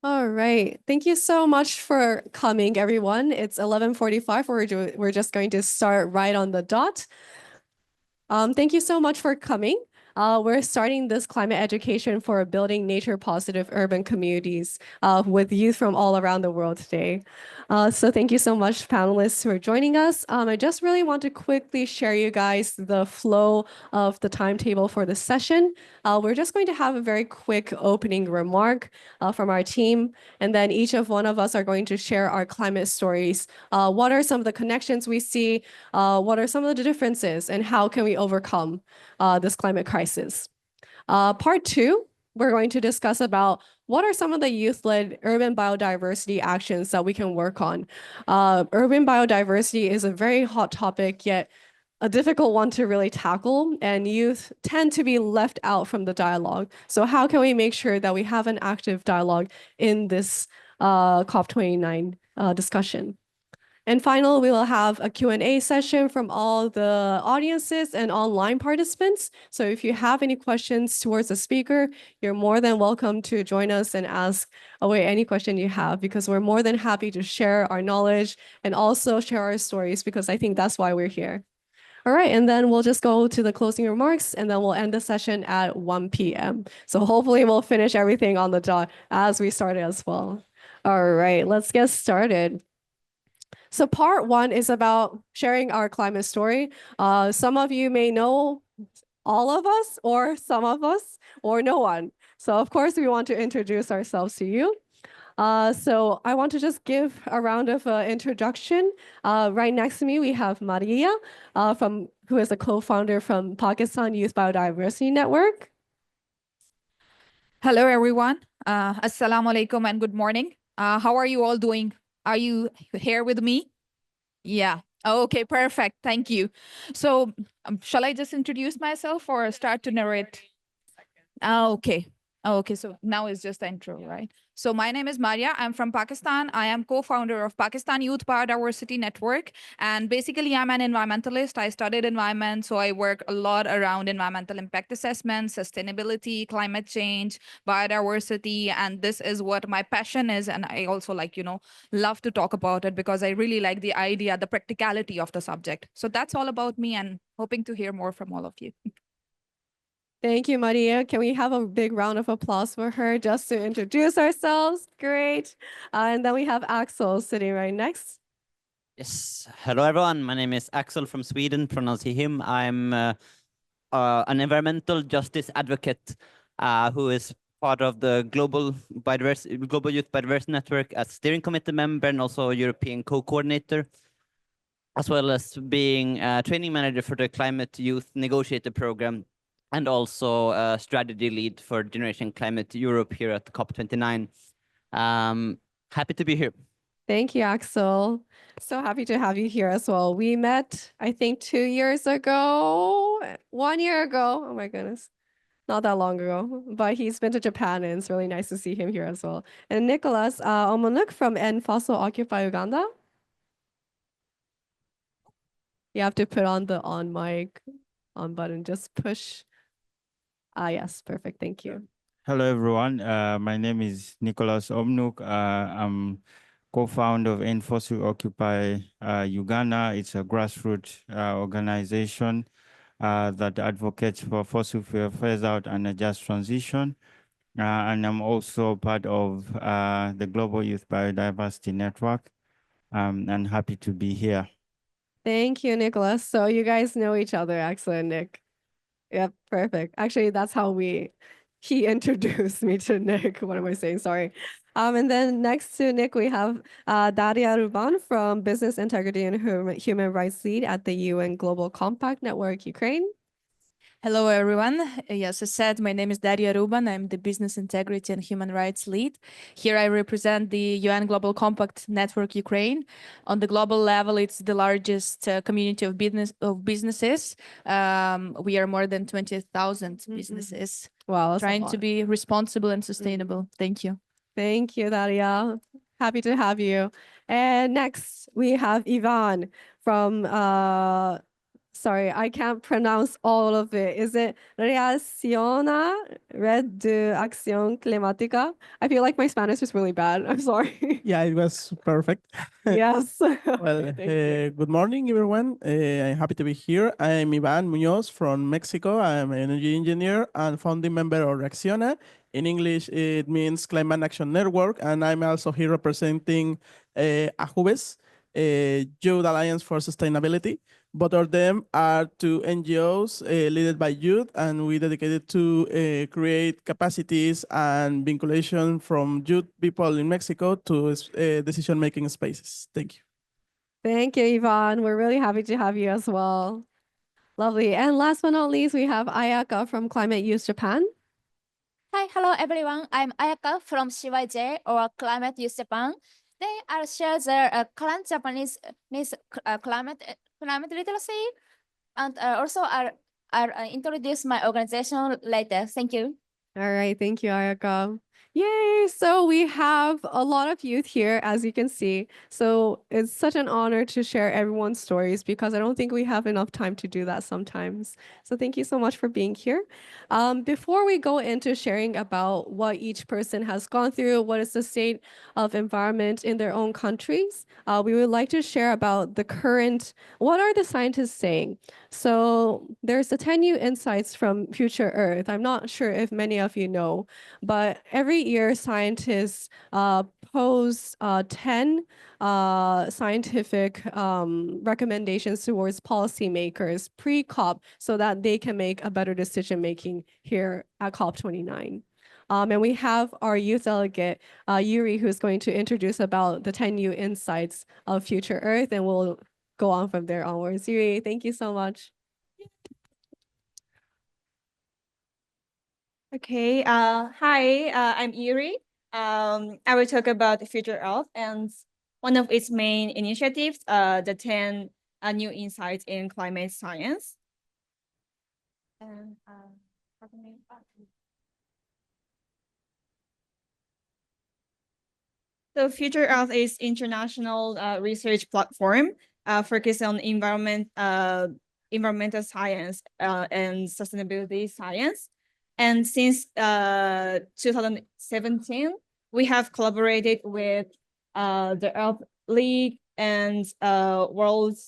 All right. Thank you so much for coming, everyone. It's 11:45. We're just going to start right on the dot. Thank you so much for coming. We're starting this climate education for building nature-positive urban communities with youth from all around the world today. So thank you so much, panelists, for joining us. I just really want to quickly share you guys the flow of the timetable for this session. We're just going to have a very quick opening remark from our team, and then each of one of us are going to share our climate stories. What are some of the connections we see? What are some of the differences, and how can we overcome this climate crisis? Part two, we're going to discuss about what are some of the youth-led urban biodiversity actions that we can work on. Urban biodiversity is a very hot topic, yet a difficult one to really tackle, and youth tend to be left out from the dialogue. So how can we make sure that we have an active dialogue in this COP29 discussion? And finally, we will have a Q&A session from all the audiences and online participants. So if you have any questions towards the speaker, you're more than welcome to join us and ask away any question you have, because we're more than happy to share our knowledge and also share our stories, because I think that's why we're here. All right, and then we'll just go to the closing remarks, and then we'll end the session at 1 p.m. So hopefully we'll finish everything on the dot as we started as well. All right, let's get started. So part one is about sharing our climate story. Some of you may know all of us, or some of us, or no one. So of course, we want to introduce ourselves to you. So I want to just give a round of introduction. Right next to me, we have Maria, who is a co-founder from Pakistan Youth Biodiversity Network. Hello, everyone. Assalamu alaikum and good morning. How are you all doing? Are you here with me? Yeah. Okay, perfect. Thank you. So shall I just introduce myself or start to narrate? Okay. Okay, so now it's just the intro, right? So my name is Maria. I'm from Pakistan. I am co-founder of Pakistan Youth Biodiversity Network. And basically, I'm an environmentalist. I studied environment, so I work a lot around environmental impact assessment, sustainability, climate change, biodiversity. And this is what my passion is. And I also love to talk about it because I really like the idea, the practicality of the subject. So that's all about me and hoping to hear more from all of you. Thank you, Maria. Can we have a big round of applause for her just to introduce ourselves? Great. And then we have Axel sitting right next. Yes. Hello, everyone. My name is Axel from Sweden, pronounced him. I'm an environmental justice advocate who is part of the Global Youth Biodiversity Network as steering committee member and also European co-coordinator, as well as being a training manager for the Climate Youth Negotiator Program, and also a strategy lead for Generation Climate Europe here at COP29. Happy to be here. Thank you, Axel. So happy to have you here as well. We met, I think, 2 years ago, 1 year ago. Oh my goodness. Not that long ago, but he's been to Japan and it's really nice to see him here as well. And Nicholas Omonuk from End Fossil Occupy Uganda. You have to put on the on mic on button, just push. Yes, perfect. Thank you. Hello, everyone. My name is Nicholas Omnuk. I'm co-founder of End Fossil Occupy Uganda. It's a grassroots organization that advocates for fossil fuel phase out and a just transition. And I'm also part of the Global Youth Biodiversity Network. And happy to be here. Thank you, Nicholas. So you guys know each other, Axel and Nick. Yep, perfect. Actually, that's how he introduced me to Nick. What am I saying? Sorry. And then next to Nick, we have Daria Ruban from Business Integrity and Human Rights Lead at the UN Global Compact Network, Ukraine. Hello, everyone. Yes, as said, my name is Daria Ruban. I'm the Business Integrity and Human Rights Lead. Here I represent the UN Global Compact Network Ukraine. On the global level, it's the largest community of businesses. We are more than 20,000 businesses. Wow, trying to be responsible and sustainable. Thank you. Thank you, Daria. Happy to have you. And next, we have Ivan from Sorry, I can't pronounce all of it. Is it Reacciona Red de Acción Climática? I feel like my Spanish is really bad. I'm sorry. Yeah, it was perfect. Yes. Well, Thank you. good morning, everyone. I'm happy to be here. I'm Ivan Muñoz from Mexico. I'm an energy engineer and founding member of Reacciona. In English, it means Climate Action Network, and I'm also here representing AJUVES, Youth Alliance for Sustainability. Both of them are two NGOs led by youth, and we dedicated to create capacities and vinculation from youth people in Mexico to decision-making spaces. Thank you. Thank you, Yvonne. We're really happy to have you as well. Lovely. And last but not least, we have Ayaka from Climate Youth Japan. Hi, hello everyone. I'm Ayaka from CYJ or Climate Youth Japan. Today I'll share the current Japanese climate literacy, and also I'll introduce my organization later. Thank you. All right, thank you, Ayaka. Yay! So we have a lot of youth here, as you can see. So it's such an honor to share everyone's stories because I don't think we have enough time to do that sometimes. So thank you so much for being here. Before we go into sharing about what each person has gone through, what is the state of environment in their own countries, we would like to share about the current, what are the scientists saying? So there's the 10 new insights from Future Earth. I'm not sure if many of you know, but every year scientists pose 10 scientific recommendations towards policymakers pre-COP so that they can make a better decision making here at COP29. And we have our youth delegate, Yuri, who's going to introduce about the 10 new insights of Future Earth, and we'll go on from there onwards. Yuri, thank you so much. Okay, hi, I'm Yuri. I will talk about the Future Earth and one of its main initiatives, the 10 new insights in climate science. And, so Future Earth is international research platform focused on environmental science and sustainability science. And since 2017, we have collaborated with the Earth League and World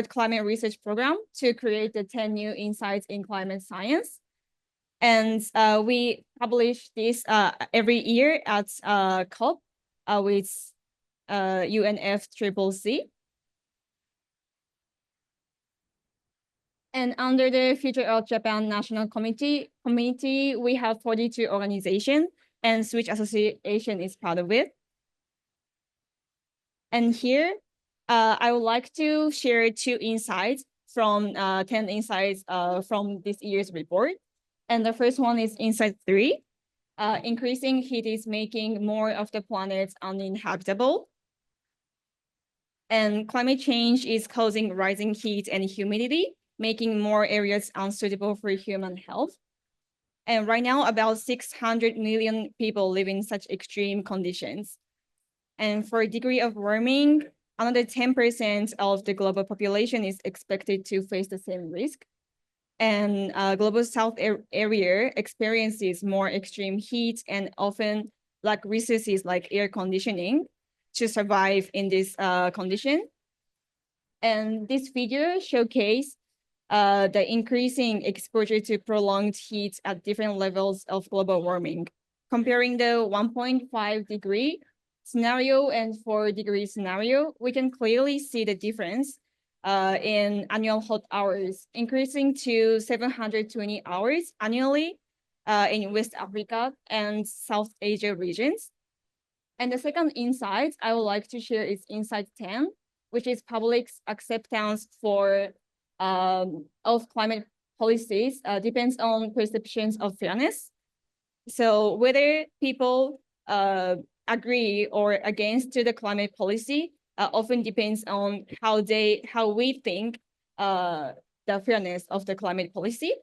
Climate Research Program to create the 10 new insights in climate science. And we publish this every year at COP with UNFCCC. And under the Future Earth Japan National Committee, we have 42 organizations, and Switch Association is part of it. And here, I would like to share 2 insights from 10 insights from this year's report. And the first one is Insight 3. Increasing heat is making more of the planet uninhabitable. And climate change is causing rising heat and humidity, making more areas unsuitable for human health. And right now, about 600 million people live in such extreme conditions. And for a degree of warming, another 10% of the global population is expected to face the same risk. And global south area experiences more extreme heat and often lack resources like air conditioning to survive in this condition. And this figure showcases the increasing exposure to prolonged heat at different levels of global warming. Comparing the 1.5 degree scenario and 4 degree scenario, we can clearly see the difference in annual hot hours, increasing to 720 hours annually in West Africa and South Asia regions. And the second insight I would like to share is Insight 10, which is public acceptance of climate policies depends on perceptions of fairness. So whether people agree or against to the climate policy often depends on how we think the fairness of the climate policy.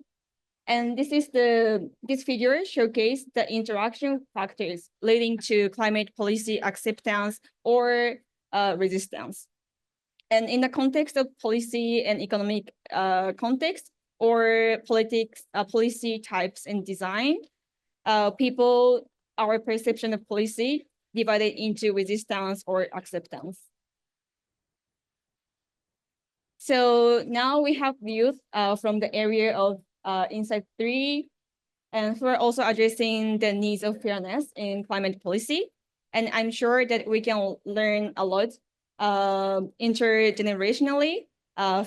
And this figure showcases the interaction factors leading to climate policy acceptance or resistance. And in the context of policy and economic context or politics, policy types and design, our perception of policy divided into resistance or acceptance. So now we have views from the area of Insight 3, and we're also addressing the needs of fairness in climate policy. And I'm sure that we can learn a lot intergenerationally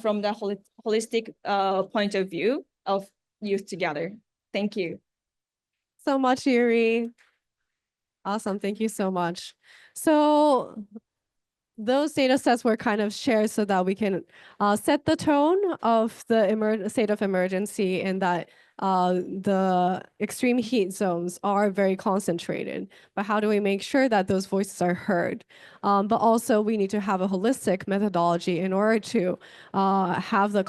from the holistic point of view of youth together. Thank you. So much, Yuri. Awesome. Thank you so much. So those data sets were kind of shared so that we can set the tone of the state of emergency, and that the extreme heat zones are very concentrated. But how do we make sure that those voices are heard? But also we need to have a holistic methodology in order to have the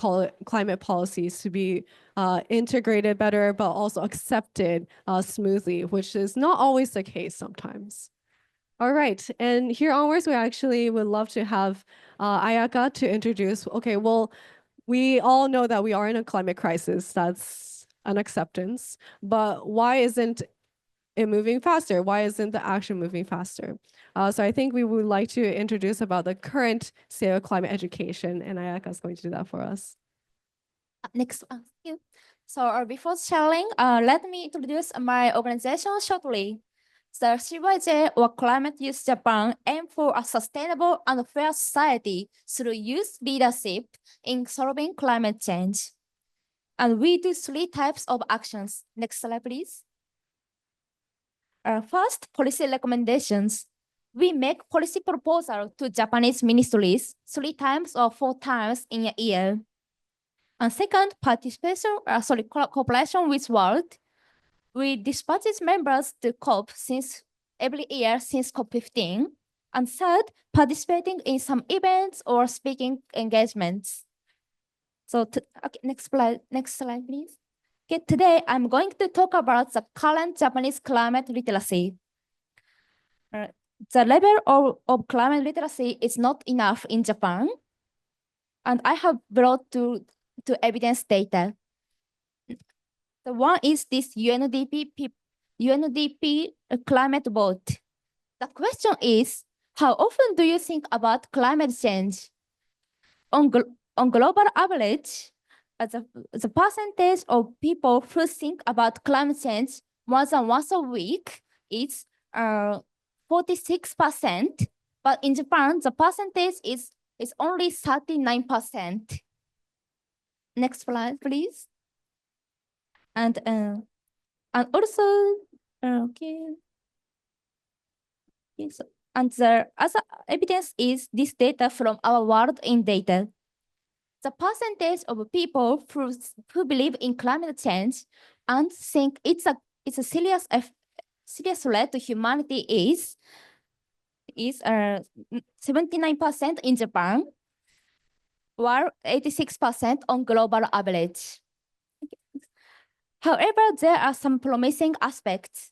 climate policies to be integrated better, but also accepted smoothly, which is not always the case sometimes. All right, and here onwards, we actually would love to have Ayaka to introduce. Okay, well, we all know that we are in a climate crisis. That's an acceptance. But why isn't it moving faster? Why isn't the action moving faster? So I think we would like to introduce about the current state of climate education, and Ayaka is going to do that for us. Next, thank you. So before sharing, let me introduce my organization shortly. The CYJ, or Climate Youth Japan, aim for a sustainable and fair society through youth leadership in solving climate change. And we do 3 types of actions. Next slide, please. First, policy recommendations. We make policy proposal to Japanese ministries 3 times or 4 times in a year. And second, cooperation with world. We dispatch members to COP every year since COP15. And third, participating in some events or speaking engagements. So, okay, next slide, please. Okay, today I'm going to talk about the current Japanese climate literacy. The level of climate literacy is not enough in Japan, and I have brought to evidence data. The one is this UNDP climate vote. The question is, how often do you think about climate change? On global average, the percentage of people who think about climate change more than once a week is 46%, but in Japan, the percentage is only 39%. Next slide, please. And also, okay. Yes. And the other evidence is this data from our world in data. The percentage of people who believe in climate change and think it's a serious threat to humanity is 79% in Japan, while 86% on global average. However, there are some promising aspects.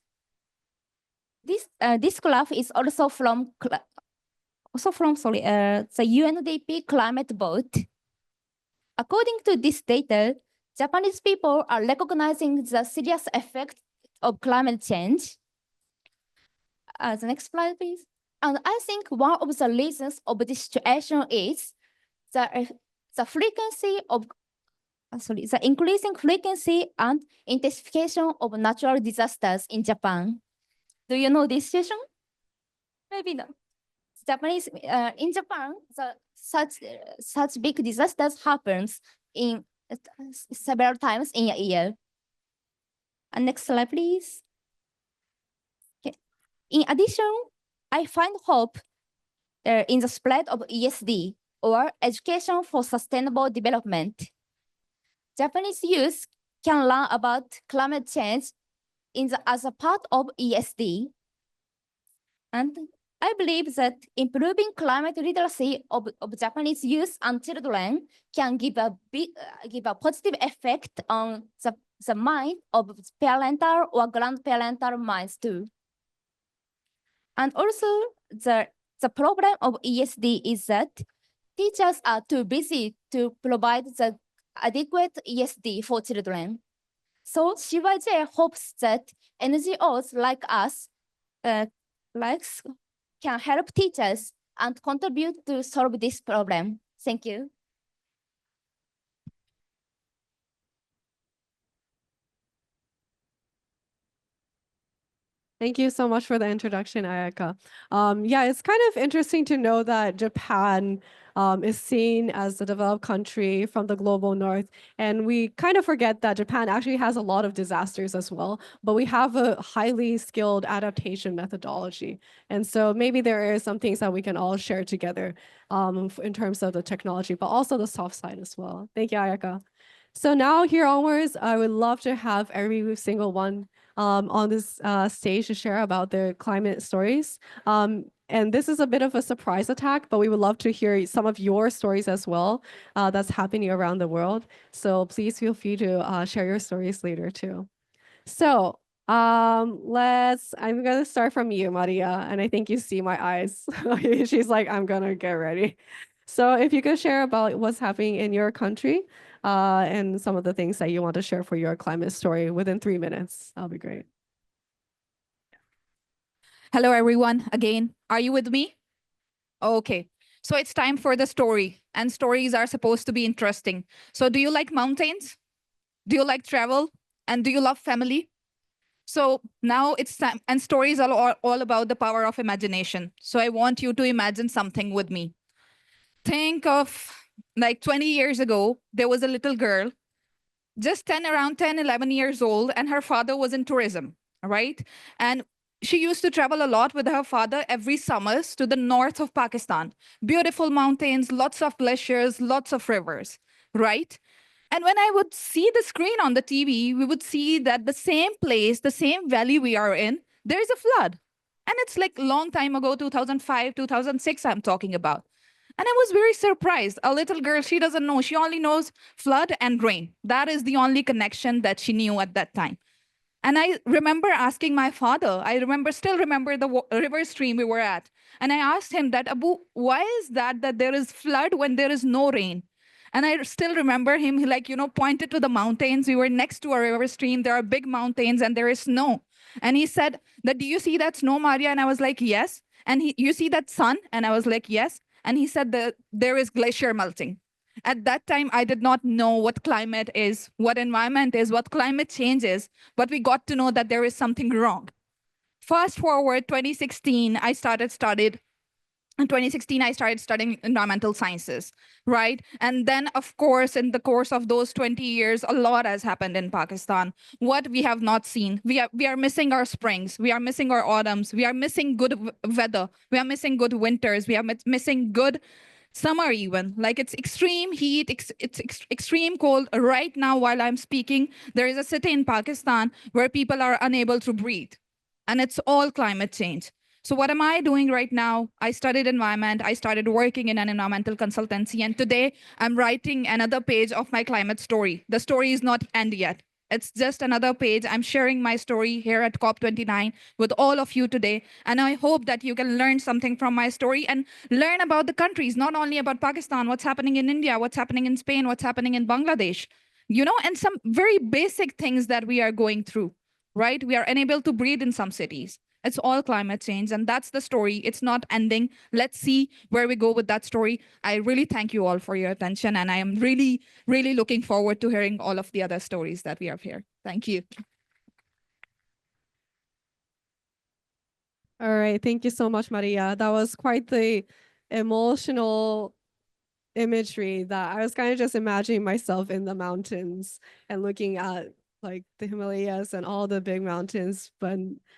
This graph is also from the UNDP climate vote. According to this data, Japanese people are recognizing the serious effect of climate change. The next slide, please. And I think one of the reasons of this situation is the increasing frequency and intensification of natural disasters in Japan. Do you know this situation? Maybe not. In Japan, such big disasters happens in several times in a year. And next slide, please. Okay. In addition, I find hope in the spread of ESD, or Education for Sustainable Development. Japanese youth can learn about climate change as a part of ESD. And I believe that improving climate literacy of Japanese youth and children can give a positive effect on the mind of parental or grandparental minds too. And also the problem of ESD is that teachers are too busy to provide the adequate ESD for children. So CYJ hopes that NGOs like us can help teachers and contribute to solve this problem. Thank you. Thank you so much for the introduction, Ayaka. Yeah, it's kind of interesting to know that Japan is seen as a developed country from the global north. And we kind of forget that Japan actually has a lot of disasters as well, but we have a highly skilled adaptation methodology. And so maybe there are some things that we can all share together in terms of the technology, but also the soft side as well. Thank you, Ayaka. So now here onwards, I would love to have every single one on this stage to share about their climate stories. And this is a bit of a surprise attack, but we would love to hear some of your stories as well that's happening around the world. So please feel free to share your stories later too. So I'm gonna start from you, Maria, and I think you see my eyes. She's like, I'm gonna get ready. So if you could share about what's happening in your country and some of the things that you want to share for your climate story within 3 minutes, that'll be great. Hello, everyone. Again, are you with me? Okay. So it's time for the story, and stories are supposed to be interesting. So do you like mountains? Do you like travel? And do you love family? So now it's time, and stories are all about the power of imagination. So I want you to imagine something with me. Think of like 20 years ago, there was a little girl, just around 10, 11 years old, and her father was in tourism, right? And she used to travel a lot with her father every summers to the north of Pakistan. Beautiful mountains, lots of glaciers, lots of rivers, right? And when I would see the screen on the TV, we would see that the same place, the same valley we are in, there is a flood. And it's like a long time ago, 2005, 2006, I'm talking about. And I was very surprised. A little girl, she doesn't know. She only knows flood and rain. That is the only connection that she knew at that time. And I remember asking my father, still remember the river stream we were at. And I asked him that, Abu, why is that there is flood when there is no rain? And I still remember him, he pointed to the mountains. We were next to a river stream. There are big mountains and there is snow. And he said that, do you see that snow, Maria? And I was like, yes. And you see that sun? And I was like, yes. And he said that there is glacier melting. At that time, I did not know what climate is, what environment is, what climate change is, but we got to know that there is something wrong. Fast forward 2016, I started studying environmental sciences, right? And then, of course, in the course of those 20 years, a lot has happened in Pakistan. What we have not seen, we are missing our springs, we are missing our autumns, we are missing good weather, we are missing good winters, we are missing good summer even. Like it's extreme heat, it's extreme cold. Right now, while I'm speaking, there is a city in Pakistan where people are unable to breathe. And it's all climate change. So what am I doing right now? I studied environment. I started working in an environmental consultancy. And today I'm writing another page of my climate story. The story is not end yet. It's just another page. I'm sharing my story here at COP29 with all of you today. And I hope that you can learn something from my story and learn about the countries, not only about Pakistan, what's happening in India, what's happening in Spain, what's happening in Bangladesh, and some very basic things that we are going through, right? We are unable to breathe in some cities. It's all climate change, and that's the story. It's not ending. Let's see where we go with that story. I really thank you all for your attention, and I am really, really looking forward to hearing all of the other stories that we have here. Thank you. All right, thank you so much, Maria. That was quite the emotional imagery that I was kind of just imagining myself in the mountains and looking at like the Himalayas and all the big mountains, but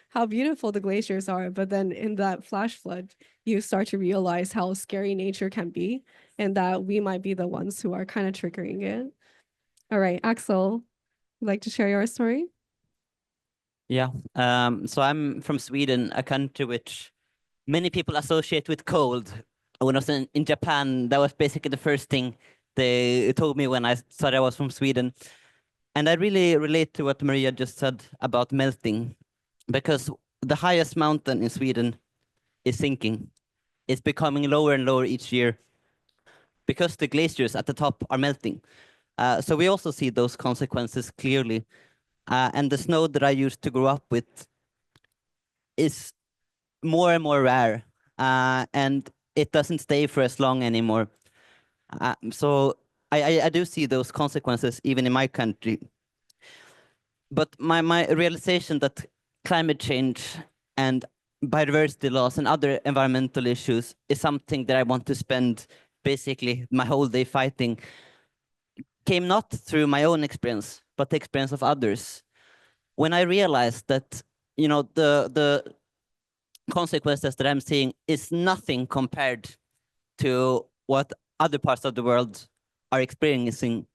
how beautiful the glaciers are. But then in that flash flood, you start to realize how scary nature can be and that we might be the ones who are kind of triggering it. All right, Axel, would you like to share your story? Yeah, so I'm from Sweden, a country which many people associate with cold. When I was in Japan, that was basically the first thing they told me when I said I was from Sweden. And I really relate to what Maria just said about melting, because the highest mountain in Sweden is sinking. It's becoming lower and lower each year because the glaciers at the top are melting. So we also see those consequences clearly. And the snow that I used to grow up with is more and more rare, and it doesn't stay for as long anymore. So I do see those consequences even in my country. But my realization that climate change and biodiversity loss and other environmental issues is something that I want to spend basically my whole day fighting came not through my own experience, but the experience of others. When I realized that, you know, the consequences that I'm seeing is nothing compared to what other parts of the world are experiencing,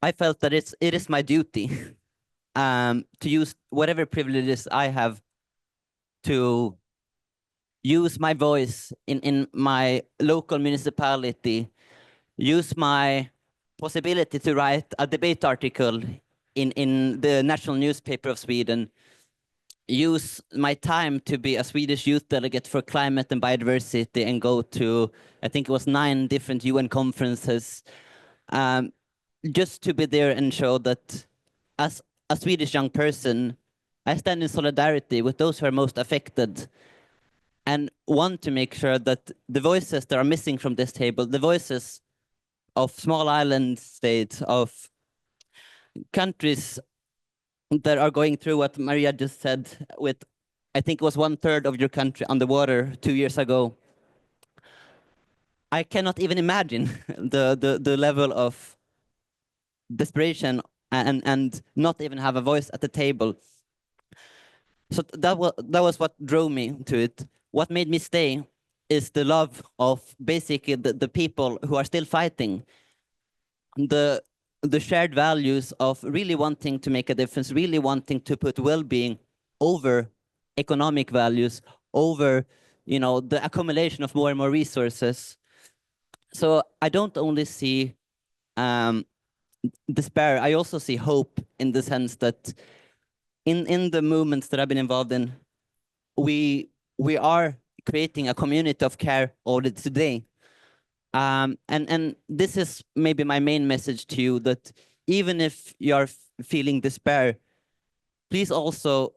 I felt that it is my duty to use whatever privileges I have to use my voice in my local municipality, use my possibility to write a debate article in the national newspaper of Sweden, use my time to be a Swedish youth delegate for climate and biodiversity and go to, I think it was 9 different UN conferences, just to be there and show that as a Swedish young person, I stand in solidarity with those who are most affected and want to make sure that the voices that are missing from this table, the voices of small island states, of countries that are going through what Maria just said with, I think it was 1/3 of your country underwater 2 years ago. I cannot even imagine the level of desperation and not even have a voice at the table. So that was what drove me to it. What made me stay is the love of basically the people who are still fighting, the shared values of really wanting to make a difference, really wanting to put well-being over economic values, over, you know, the accumulation of more and more resources. So I don't only see despair, I also see hope, in the sense that in the movements that I've been involved in, we are creating a community of care already today. And this is maybe my main message to you, that even if you're feeling despair, please also,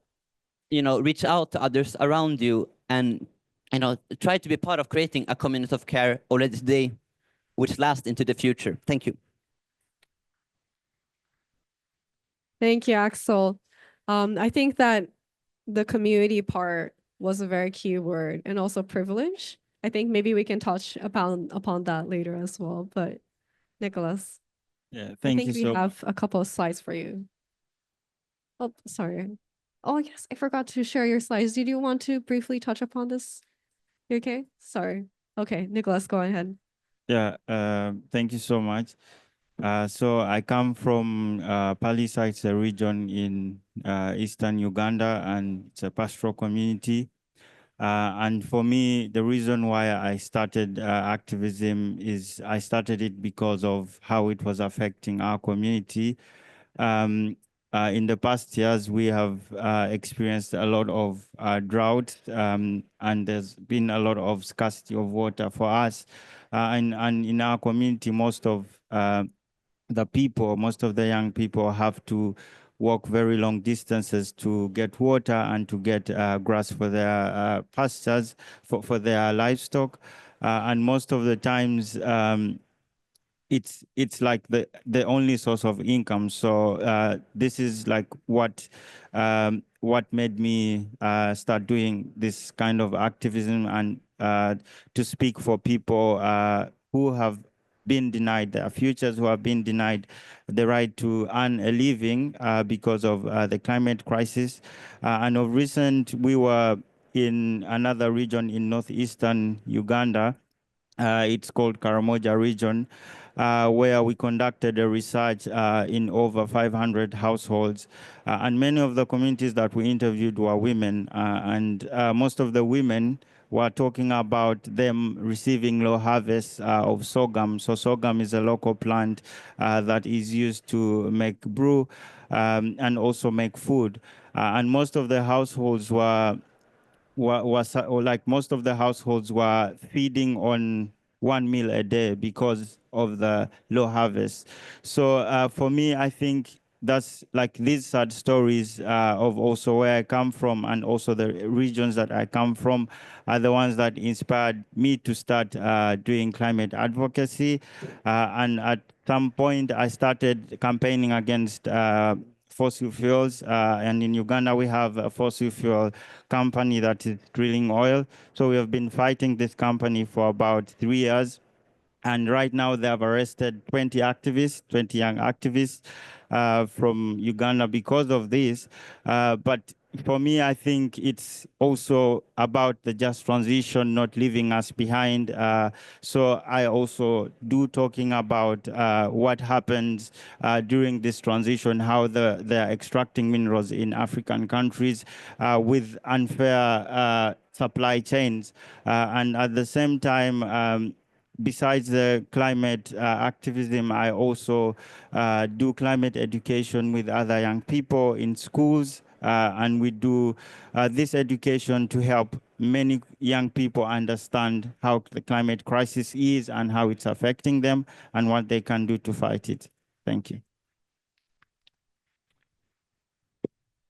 you know, reach out to others around you and, you know, try to be part of creating a community of care already today, which lasts into the future. Thank you. Thank you, Axel. I think that the community part was a very key word, and also privilege. I think maybe we can touch upon that later as well. But Nicholas, Yeah, I thank think you we so have a couple of slides for you. Oh, sorry. Oh, yes, I forgot to share your slides. Did you want to briefly touch upon this? You okay? Sorry. Okay, Nicholas, go ahead. Yeah, thank you so much. So I come from Palisades, a region in eastern Uganda, and it's a pastoral community. And for me, the reason why I started activism is I started it because of how it was affecting our community. In the past years, we have experienced a lot of drought, and there's been a lot of scarcity of water for us. And in our community, most of the young people have to walk very long distances to get water and to get grass for their pastures, for their livestock. And most of the times, it's like the only source of income. So this is like what made me start doing this kind of activism, and to speak for people who have been denied their futures, who have been denied the right to earn a living because of the climate crisis. And of recent, we were in another region in northeastern Uganda. It's called Karamoja region. where we conducted a research in over 500 households. And many of the communities that we interviewed were women, and most of the women were talking about them receiving low harvests of sorghum. So sorghum is a local plant that is used to make brew and also make food. And most of the households were most of the households were feeding on 1 meal a day because of the low harvest. So for me, I think that's like these sad stories of also where I come from and also the regions that I come from are the ones that inspired me to start doing climate advocacy. And at some point, I started campaigning against fossil fuels. And in Uganda, we have a fossil fuel company that is drilling oil. So we have been fighting this company for about 3 years. And right now they have arrested 20 young activists from Uganda because of this. But for me, I think it's also about the just transition, not leaving us behind. So I also do talking about what happens during this transition, how they're extracting minerals in African countries with unfair supply chains. And at the same time, besides the climate activism, I also do climate education with other young people in schools. And we do this education to help many young people understand how the climate crisis is and how it's affecting them and what they can do to fight it. Thank you.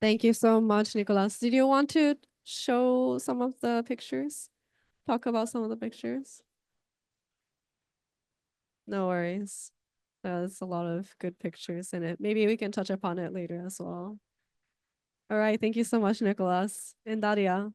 Thank you so much, Nicolas. Did you want to show some of the pictures? Talk about some of the pictures? No worries. There's a lot of good pictures in it. Maybe we can touch upon it later as well. All right. Thank you so much, Nicolas. And Daria.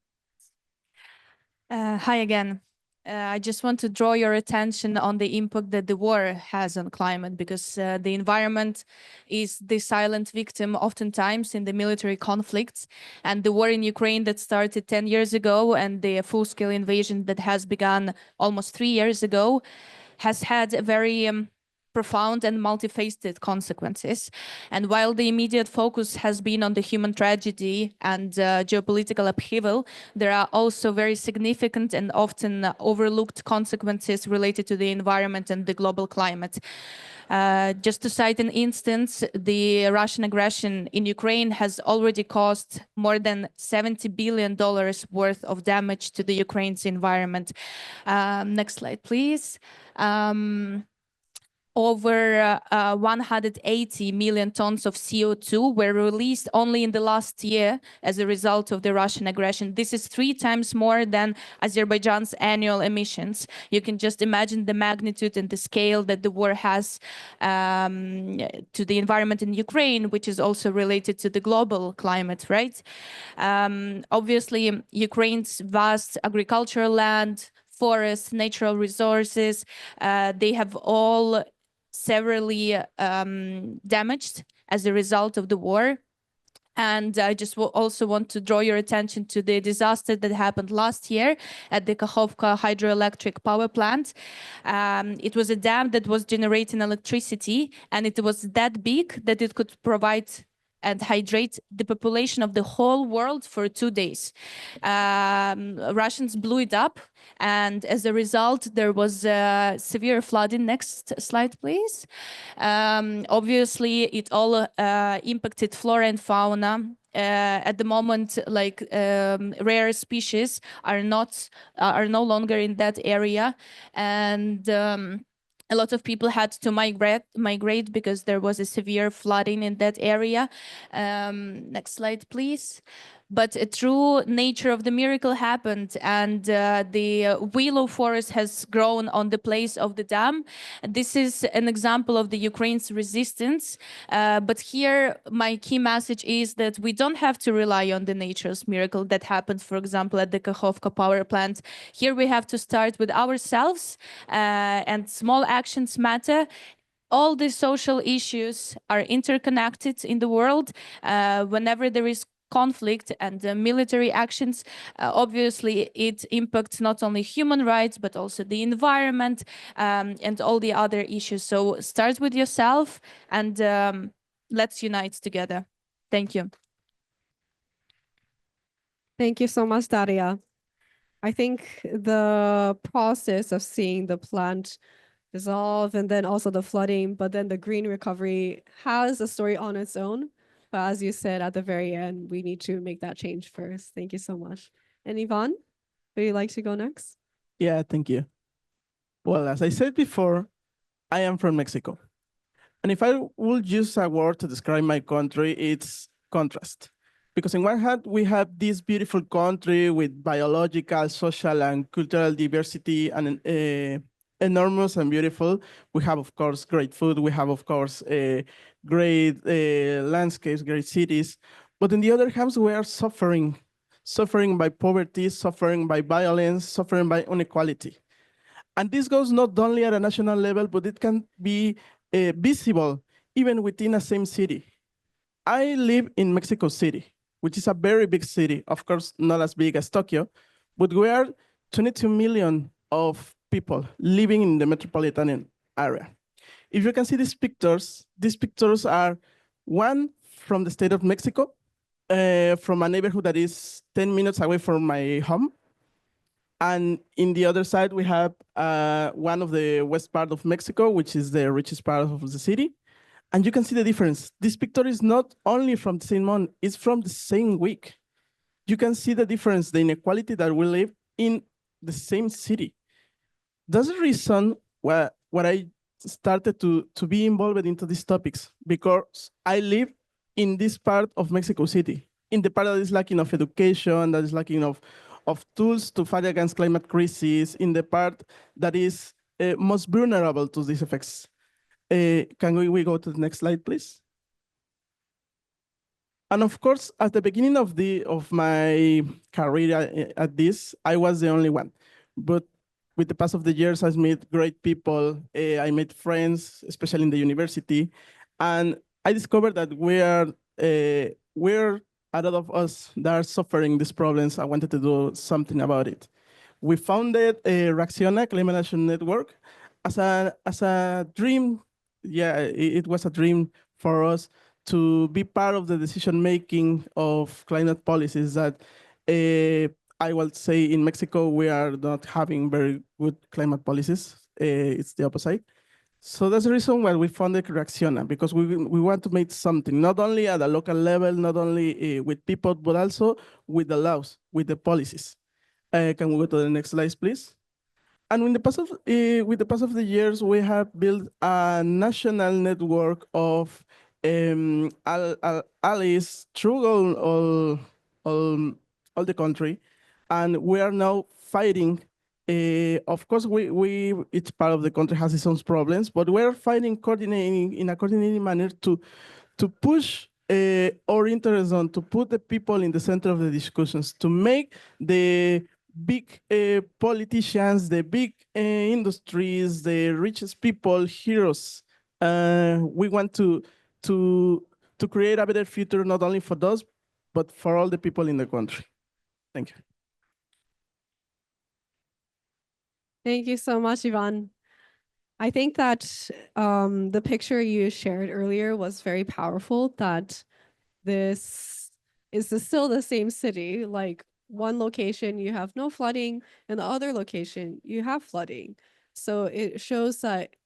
Hi again. I just want to draw your attention on the impact that the war has on climate, because the environment is the silent victim oftentimes in the military conflicts. And the war in Ukraine that started 10 years ago and the full-scale invasion that has begun almost 3 years ago has had a very profound and multifaceted consequences. And while the immediate focus has been on the human tragedy and geopolitical upheaval, there are also very significant and often overlooked consequences related to the environment and the global climate. Just to cite an instance, the Russian aggression in Ukraine has already caused more than $70 billion worth of damage to the Ukraine's environment. Next slide, please. Over 180 million tons of CO2 were released only in the last year as a result of the Russian aggression. This is 3 times more than Azerbaijan's annual emissions. You can just imagine the magnitude and the scale that the war has to the environment in Ukraine, which is also related to the global climate, right? Obviously, Ukraine's vast agricultural land, forests, natural resources, they have all severely damaged as a result of the war. And I just also want to draw your attention to the disaster that happened last year at the Kakhovka hydroelectric power plant. It was a dam that was generating electricity, and it was that big that it could provide and hydrate the population of the whole world for 2 days. Russians blew it up, and as a result, there was severe flooding. Next slide, please. Obviously, it all impacted flora and fauna. At the moment, like rare species are no longer in that area, and a lot of people had to migrate because there was a severe flooding in that area. Next slide, please. But a true nature of the miracle happened, and the willow forest has grown on the place of the dam. This is an example of the Ukraine's resistance. But here, my key message is that we don't have to rely on the nature's miracle that happened, for example, at the Kakhovka power plant. Here we have to start with ourselves, and small actions matter. All the social issues are interconnected in the world. Whenever there is conflict and military actions, obviously it impacts not only human rights, but also the environment and all the other issues. So start with yourself and let's unite together. Thank you. Thank you so much, Daria. I think the process of seeing the plant dissolve and then also the flooding, but then the green recovery has a story on its own. But as you said at the very end, we need to make that change first. Thank you so much. And Yvonne, would you like to go next? Yeah, thank you. Well, as I said before, I am from Mexico. And if I would use a word to describe my country, it's contrast. Because on one hand, we have this beautiful country with biological, social, and cultural diversity and enormous and beautiful. We have, of course, great food. We have, of course, great landscapes, great cities. But on the other hand, we are suffering by poverty, suffering by violence, suffering by inequality. And this goes not only at a national level, but it can be visible even within a same city. I live in Mexico City, which is a very big city, of course, not as big as Tokyo, but we are 22 million of people living in the metropolitan area. If you can see these pictures are one from the state of Mexico, from a neighborhood that is 10 minutes away from my home. And in the other side, we have one of the west part of Mexico, which is the richest part of the city. And you can see the difference. This picture is not only from the same month, it's from the same week. You can see the difference, the inequality that we live in the same city. That's the reason why I started to be involved into these topics, because I live in this part of Mexico City, in the part that is lacking of education, that is lacking of tools to fight against climate crisis, in the part that is most vulnerable to these effects. Can we go to the next slide, please? And of course, at the beginning of my career at this, I was the only one. But with the pass of the years, I've met great people. I made friends, especially in the university, and I discovered that we're a lot of us that are suffering these problems. I wanted to do something about it. We founded Reacciona Climate Action Network as a dream. Yeah, it was a dream for us to be part of the decision making of climate policies that I will say in Mexico we are not having very good climate policies. It's the opposite. So that's the reason why we founded Reacciona, because we want to make something, not only at a local level, not only with people, but also with the laws, with the policies. Can we go to the next slide, please? And with the pass of the years, we have built a national network of allies through all the country, and we are now fighting. Of course, each part of the country has its own problems, but we're fighting, coordinating in a coordinating manner to push our interests on, to put the people in the center of the discussions, to make the big politicians, the big industries, the richest people heroes. We want to create a better future, not only for those, but for all the people in the country. Thank you. Thank you so much, Yvonne. I think that the picture you shared earlier was very powerful, that this is still the same city, like one location you have no flooding and the other location you have flooding. So it shows that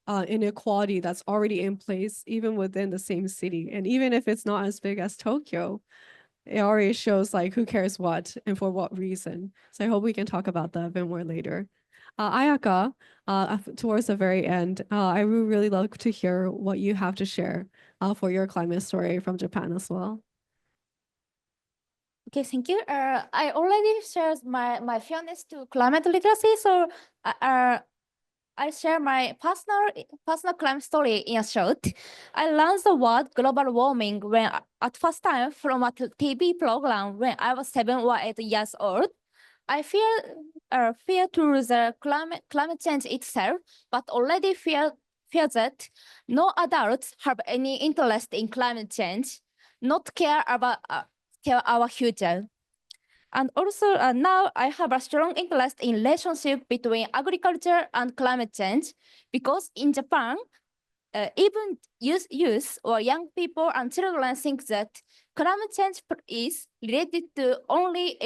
inequality that's already in place even within the same city. And even if it's not as big as Tokyo, it already shows like who cares what and for what reason. So I hope we can talk about that a bit more later. Ayaka, towards the very end, I would really love to hear what you have to share for your climate story from Japan as well. Okay, thank you. I already shared my fairness to climate literacy, so I share my personal climate story in a short. I learned the word global warming when at first time from a TV program when I was 7 or 8 years old. I fear to the climate change itself, but already fear that no adults have any interest in climate change, not care about our future. And also now I have a strong interest in relationship between agriculture and climate change, because in Japan, even youth or young people and children think that climate change is related to only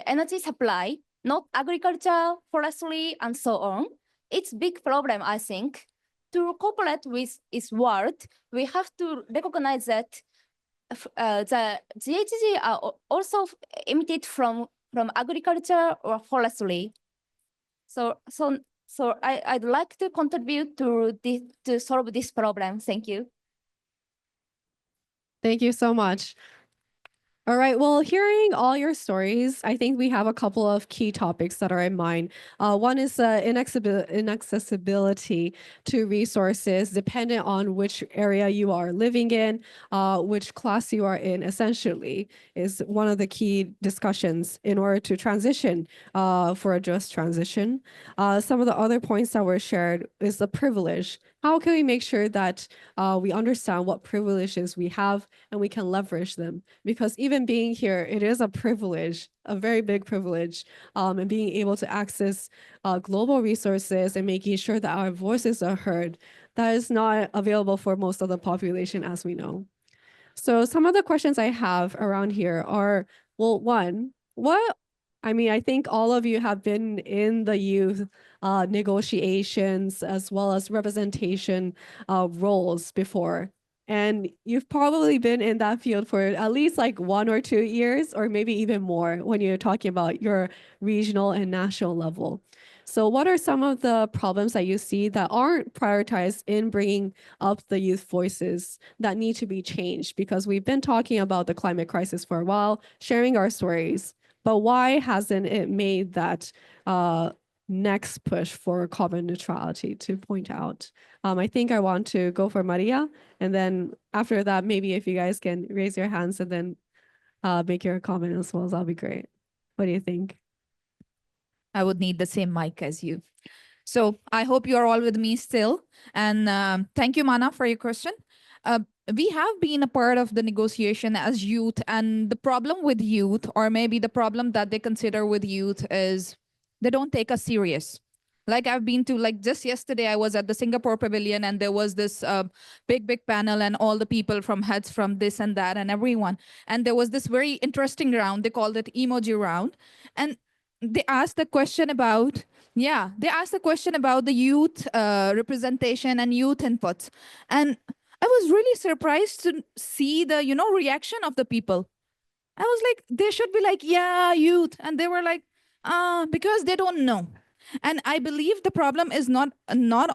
energy supply, not agriculture, forestry, and so on. It's big problem, I think. To cooperate with its world, we have to recognize that the GHG are also emitted from agriculture or forestry. So I'd like to contribute to solve this problem. Thank you. Thank you so much. All right, well, hearing all your stories, I think we have a couple of key topics that are in mind. One is inaccessibility to resources dependent on which area you are living in, which class you are in, essentially, is one of the key discussions in order to transition for a just transition. Some of the other points that were shared is the privilege. How can we make sure that we understand what privileges we have and we can leverage them? Because even being here, it is a privilege, a very big privilege, and being able to access global resources and making sure that our voices are heard, that is not available for most of the population, as we know. So some of the questions I have around here are, well, one, I think all of you have been in the youth negotiations as well as representation roles before. And you've probably been in that field for at least like 1 or 2 years, or maybe even more when you're talking about your regional and national level. So what are some of the problems that you see that aren't prioritized in bringing up the youth voices that need to be changed? Because we've been talking about the climate crisis for a while, sharing our stories, but why hasn't it made that next push for carbon neutrality to point out? I think I want to go for Maria, and then after that, maybe if you guys can raise your hands and then make your comment as well, that'll be great. What do you think? I would need the same mic as you. So I hope you are all with me still. And thank you, Mana, for your question. We have been a part of the negotiation as youth, and the problem with youth, or maybe the problem that they consider with youth, is they don't take us serious. Like I've been to, like just yesterday, I was at the Singapore Pavilion, and there was this big panel, and all the people from heads from this and that and everyone. And there was this very interesting round. They called it emoji round. And they asked the question about, the youth representation and youth inputs. And I was really surprised to see the, reaction of the people. I was like, they should be like, yeah, youth. And they were like, because they don't know. And I believe the problem is not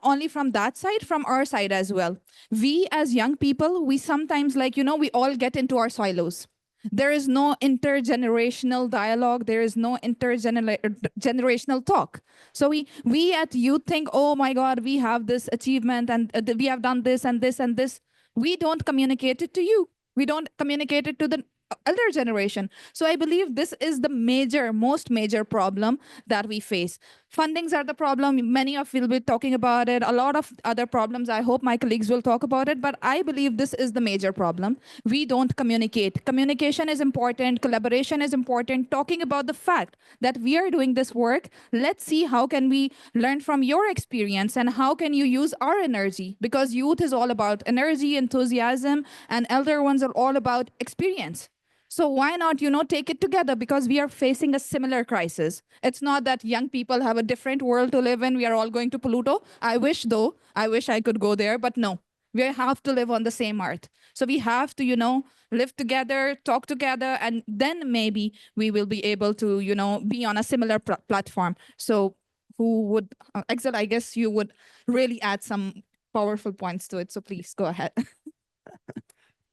only from that side, from our side as well. We as young people, we sometimes we all get into our silos. There is no intergenerational dialogue. There is no intergenerational talk. So we at youth think, oh my God, we have this achievement and we have done this and this and this. We don't communicate it to you. We don't communicate it to the elder generation. So I believe this is the most major problem that we face. Fundings are the problem. Many of you will be talking about it. A lot of other problems. I hope my colleagues will talk about it. But I believe this is the major problem. We don't communicate. Communication is important. Collaboration is important. Talking about the fact that we are doing this work. Let's see how can we learn from your experience and how can you use our energy? Because youth is all about energy, enthusiasm, and elder ones are all about experience. So why not, take it together, because we are facing a similar crisis. It's not that young people have a different world to live in. We are all going to Pluto. I wish I could go there, but no, we have to live on the same earth. So we have to, live together, talk together, and then maybe we will be able to, be on a similar platform. So who would, Axel, I guess you would really add some powerful points to it. So please go ahead.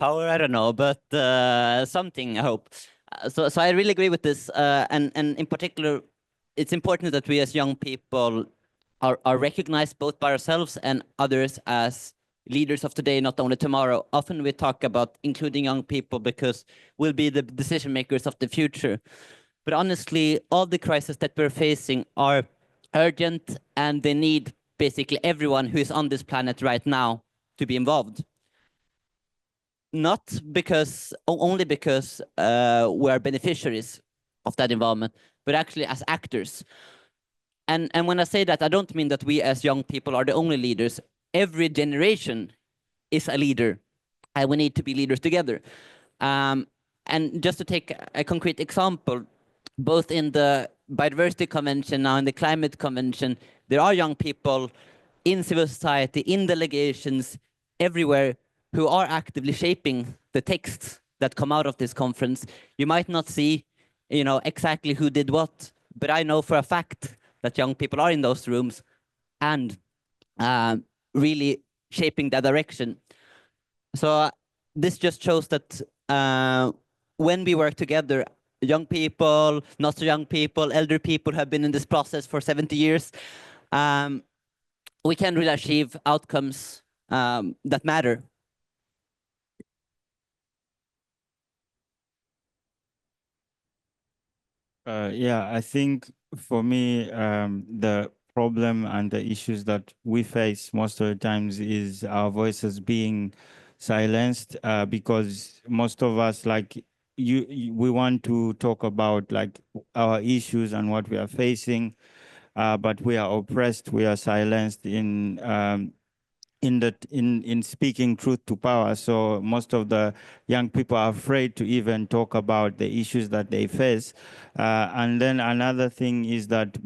Power, I don't know, but something, I hope. So I really agree with this. And in particular, it's important that we as young people are recognized both by ourselves and others as leaders of today, not only tomorrow. Often we talk about including young people because we'll be the decision makers of the future. But honestly, all the crises that we're facing are urgent, and they need basically everyone who is on this planet right now to be involved. not because only because we are beneficiaries of that involvement, but actually as actors. And when I say that, I don't mean that we as young people are the only leaders. Every generation is a leader, and we need to be leaders together. And just to take a concrete example, both in the Biodiversity Convention, now in the Climate Convention, there are young people in civil society, in delegations, everywhere, who are actively shaping the texts that come out of this conference. You might not see, exactly who did what, but I know for a fact that young people are in those rooms and really shaping that direction. So this just shows that when we work together, young people, not so young people, elder people have been in this process for 70 years, we can really achieve outcomes that matter. Yeah, I think for me, the problem and the issues that we face most of the times is our voices being silenced, because most of us, like we want to talk about like our issues and what we are facing, but we are oppressed, we are silenced in speaking truth to power. So most of the young people are afraid to even talk about the issues that they face. And then another thing is that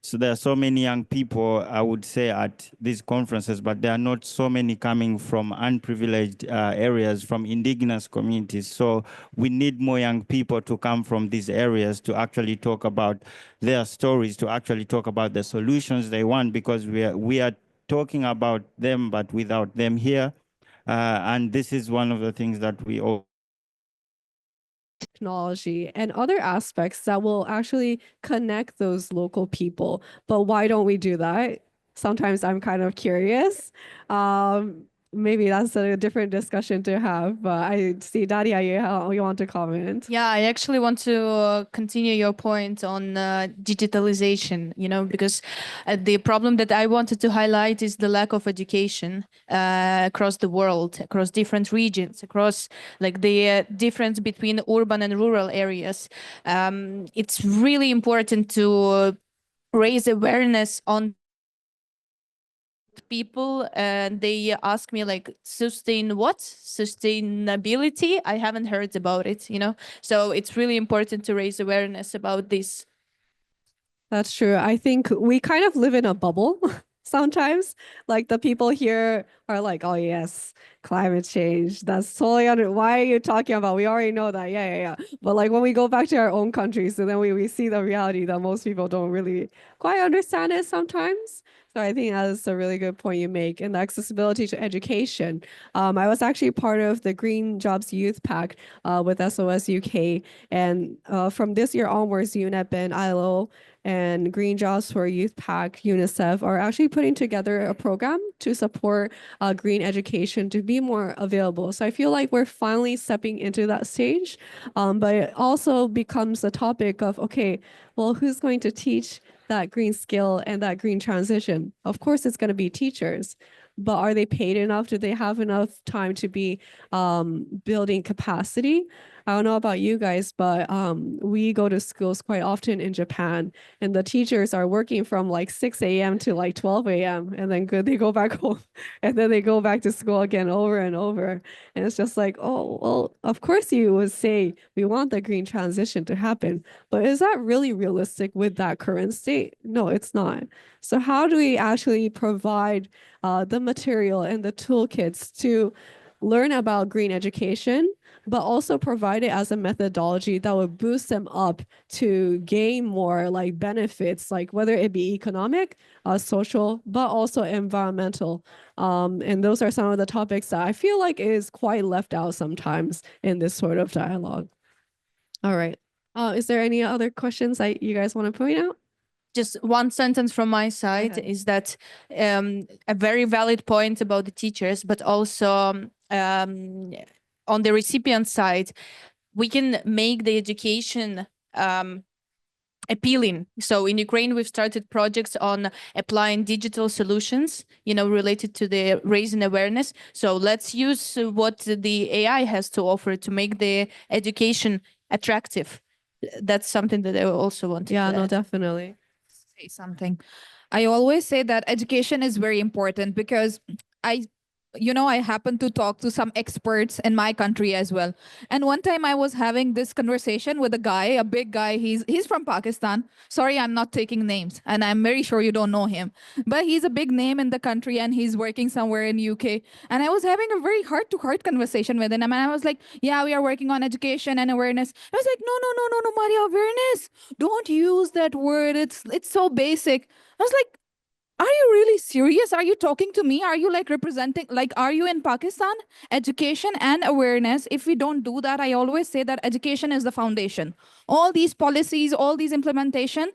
so there are so many young people, I would say, at these conferences, but there are not so many coming from unprivileged areas, from indigenous communities. So we need more young people to come from these areas to actually talk about their stories, to actually talk about the solutions they want, because we are talking about them, but without them here. And this is one of the things that we all technology and other aspects that will actually connect those local people. But why don't we do that? Sometimes I'm kind of curious. Maybe that's a different discussion to have, but I see Daria, you want to comment? Yeah, I actually want to continue your point on digitalization, because the problem that I wanted to highlight is the lack of education across the world, across different regions, across like the difference between urban and rural areas. It's really important to raise awareness on people, and they ask me like, sustainability? I haven't heard about it, so it's really important to raise awareness about this. That's true. I think we kind of live in a bubble sometimes. Like the people here are like, oh yes, climate change. That's totally why are you talking about? We already know that. Yeah. But like when we go back to our own countries, so then we see the reality that most people don't really quite understand it sometimes. So I think that's a really good point you make. And the accessibility to education. I was actually part of the Green Jobs Youth Pack with SOS UK. And from this year onwards, UNEP and ILO and Green Jobs for Youth Pack, UNICEF, are actually putting together a program to support green education to be more available. So I feel like we're finally stepping into that stage, but it also becomes a topic of, okay, well, who's going to teach that green skill and that green transition? Of course, it's going to be teachers, but are they paid enough? Do they have enough time to be building capacity? I don't know about you guys, but we go to schools quite often in Japan, and the teachers are working from like 6 a.m. to like 12 a.m. and then they go back home and then they go back to school again over and over. And it's just like, oh, well, of course you would say we want the green transition to happen, but is that really realistic with that current state? No, it's not. So how do we actually provide the material and the toolkits to learn about green education, but also provide it as a methodology that would boost them up to gain more like benefits, like whether it be economic, social, but also environmental. And those are some of the topics that I feel like is quite left out sometimes in this sort of dialogue. All right. Is there any other questions that you guys want to point out? Just one sentence from my side ahead. is that a very valid point about the teachers, but also on the recipient side, we can make the education appealing. So in Ukraine, we've started projects on applying digital solutions, related to the raising awareness. So let's use what the AI has to offer to make the education attractive. That's something that I also want to Yeah, add. no, definitely. Say something. I always say that education is very important because I happen to talk to some experts in my country as well. And one time I was having this conversation with a guy, a big guy. He's from Pakistan. Sorry, I'm not taking names, and I'm very sure you don't know him. But he's a big name in the country, and he's working somewhere in UK. And I was having a very heart-to-heart conversation with him, and I was like, "Yeah, we are working on education and awareness." I was like, "No, no, no, no, no, Maria, awareness. Don't use that word. It's so basic." I was like, are you really serious? Are you talking to me? Are you like representing, like, are you in Pakistan? Education and awareness. If we don't do that, I always say that education is the foundation. All these policies, all these implementation,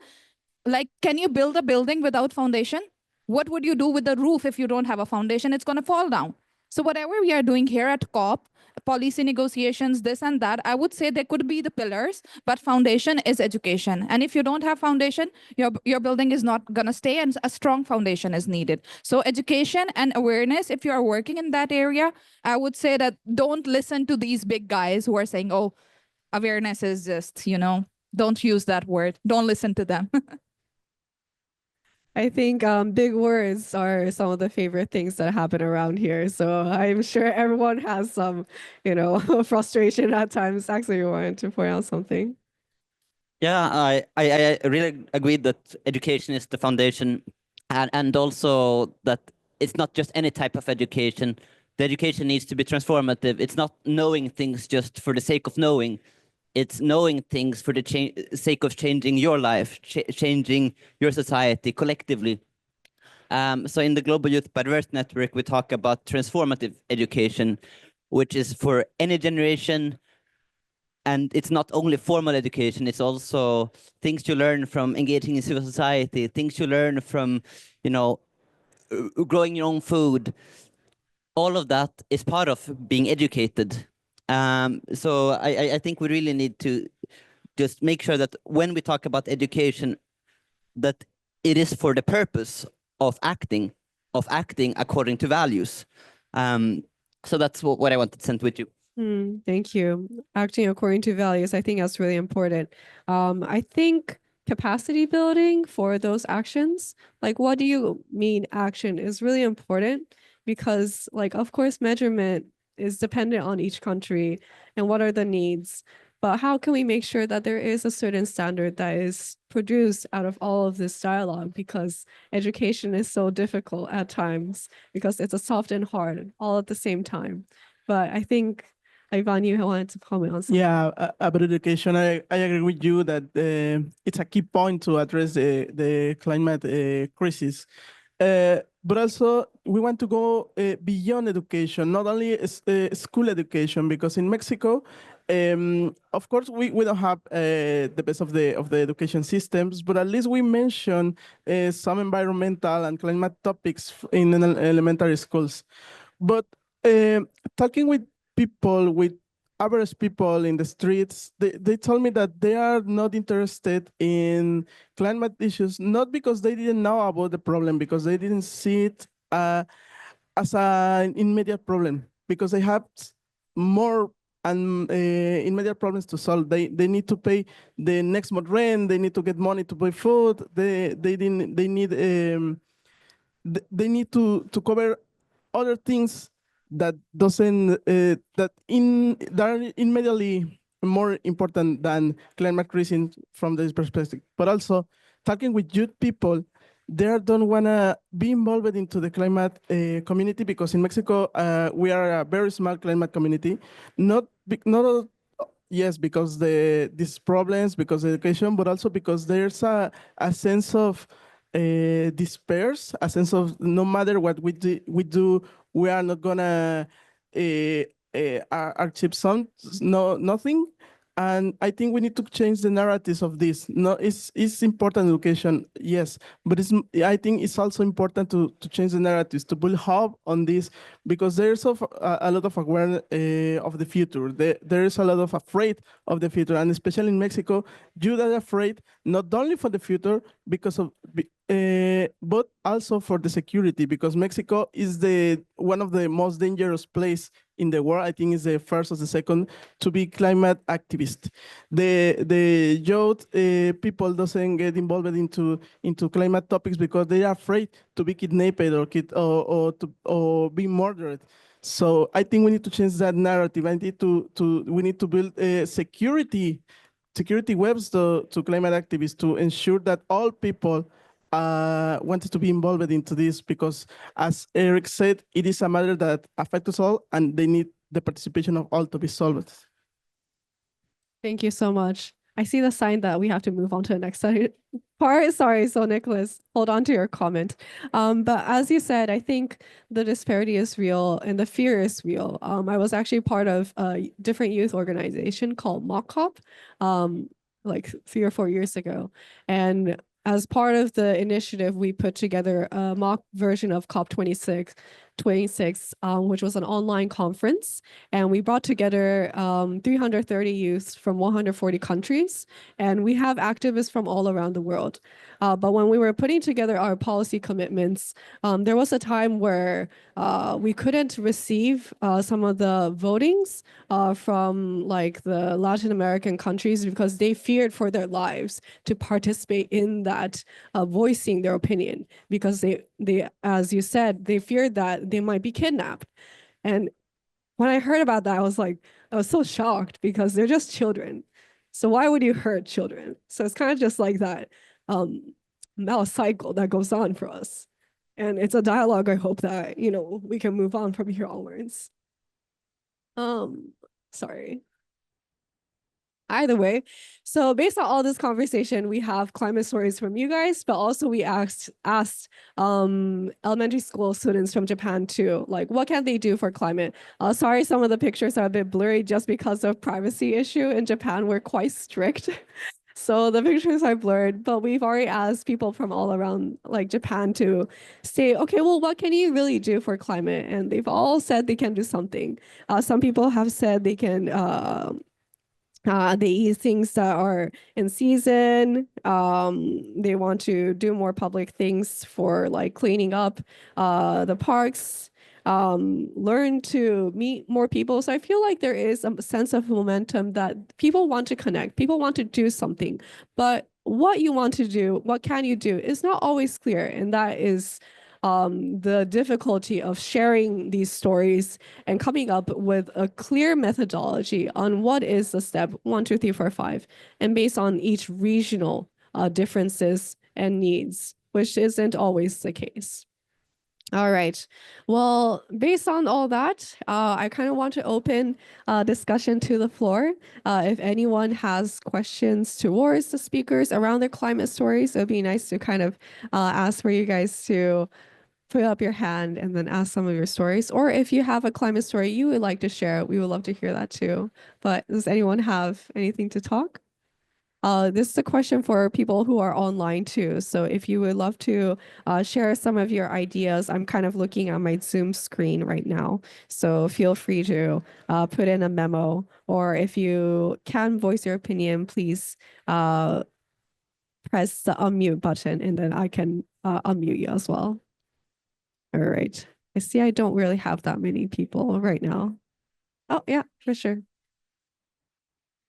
like, can you build a building without foundation? What would you do with the roof if you don't have a foundation? It's going to fall down. So whatever we are doing here at COP, policy negotiations, this and that, I would say there could be the pillars, but foundation is education. And if you don't have foundation, your building is not going to stay, and a strong foundation is needed. So education and awareness, if you are working in that area, I would say that don't listen to these big guys who are saying, oh, awareness is just, don't use that word. Don't listen to them. I think big words are some of the favorite things that happen around here. So I'm sure everyone has some, frustration at times. Actually, you wanted to point out something. Yeah, I really agree that education is the foundation, and also that it's not just any type of education. The education needs to be transformative. It's not knowing things just for the sake of knowing. It's knowing things for the sake of changing your life, changing your society collectively. So in the Global Youth Biodiversity Network, we talk about transformative education, which is for any generation. And it's not only formal education, it's also things you learn from engaging in civil society, things you learn from, growing your own food. All of that is part of being educated. So I think we really need to just make sure that when we talk about education, that it is for the purpose of acting according to values. So that's what I wanted to send with you. Thank you. Acting according to values, I think that's really important. I think capacity building for those actions, like what do you mean action, is really important because, like, of course, measurement is dependent on each country and what are the needs. But how can we make sure that there is a certain standard that is produced out of all of this dialogue? Because education is so difficult at times because it's a soft and hard all at the same time. But I think, Ivan, you wanted to comment on something. Yeah, about education, I agree with you that it's a key point to address the climate crisis. But also, we want to go beyond education, not only school education, because in Mexico, of course, we don't have the best of the education systems, but at least we mention some environmental and climate topics in elementary schools. But talking with people, with average people in the streets, they told me that they are not interested in climate issues, not because they didn't know about the problem, because they didn't see it as an immediate problem, because they have more and immediate problems to solve. They need to pay the next month rent. They need to get money to buy food. They need to cover other things that that are immediately more important than climate crisis from this perspective. But also talking with youth people, they don't want to be involved into the climate community, because in Mexico we are a very small climate community, yes, because these problems, because of education, but also because there's a sense of despair, a sense of no matter what we do, we are not gonna achieve nothing. And I think we need to change the narratives of this. No, it's important education, yes, but I think it's also important to change the narratives, to build hope on this, because there's a lot of awareness of the future. There is a lot of afraid of the future, and especially in Mexico, youth are afraid not only for the future because of, but also for the security, because Mexico is one of the most dangerous places in the world. I think it's the first or the second to be climate activist. The youth people doesn't get involved into climate topics because they are afraid to be kidnapped or be murdered. So I think we need to change that narrative. We need to build security webs to climate activists to ensure that all people wanted to be involved into this, because as Eric said, it is a matter that affects us all and they need the participation of all to be solved. Thank you so much. I see the sign that we have to move on to the next part. Sorry, so Nicholas, hold on to your comment. But as you said, I think the disparity is real and the fear is real. I was actually part of a different youth organization called MockCop, like 3 or 4 years ago. And as part of the initiative, we put together a mock version of COP26, which was an online conference. And we brought together 330 youths from 140 countries. And we have activists from all around the world. But when we were putting together our policy commitments, there was a time where we couldn't receive some of the votings from like the Latin American countries because they feared for their lives to participate in that voicing their opinion, because they, as you said, they feared that they might be kidnapped. And when I heard about that, I was so shocked, because they're just children. So why would you hurt children? So it's kind of just like that cycle that goes on for us. And it's a dialogue I hope that, we can move on from here onwards. Sorry. Either way, so based on all this conversation, we have climate stories from you guys, but also we asked elementary school students from Japan too, like what can they do for climate? Sorry, some of the pictures are a bit blurry just because of privacy issue. In Japan, we're quite strict. So the pictures are blurred, but we've already asked people from all around like Japan to say, okay, well, what can you really do for climate? And they've all said they can do something. Some people have said they can they eat things that are in season. They want to do more public things for like cleaning up the parks, learn to meet more people. So I feel like there is a sense of momentum that people want to connect, people want to do something, but what you want to do, what can you do is not always clear. And that is the difficulty of sharing these stories and coming up with a clear methodology on what is the step 1, 2, 3, 4, 5, and based on each regional differences and needs, which isn't always the case. All right. Well, based on all that, I kind of want to open discussion to the floor. If anyone has questions towards the speakers around their climate stories, it would be nice to kind of ask for you guys to put up your hand and then ask some of your stories. Or if you have a climate story you would like to share, we would love to hear that too. But does anyone have anything to talk? This is a question for people who are online too. So if you would love to share some of your ideas, I'm kind of looking at my Zoom screen right now. So feel free to put in a memo, or if you can voice your opinion, please press the unmute button and then I can unmute you as well. All right. I see I don't really have that many people right now. Oh, yeah, for sure.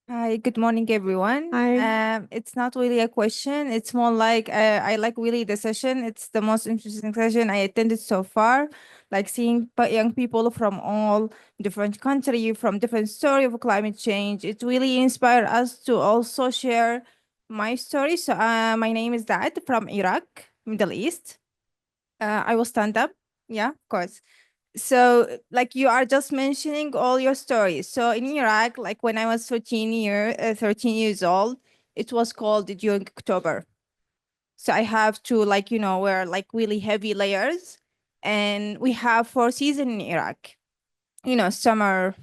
Hi, good morning, everyone. Hi. It's not really a question. It's more like I like really the session. It's the most interesting session I attended so far. Like seeing young people from all different countries, from different story of climate change. It really inspired us to also share my story. So my name is Daad from Iraq, Middle East. I will stand up. Yeah, of course. So like you are just mentioning all your stories. So in Iraq, like when I was 13 years old, it was cold during October. So I have to like, wear like really heavy layers. And we have 4 seasons in Iraq, summer,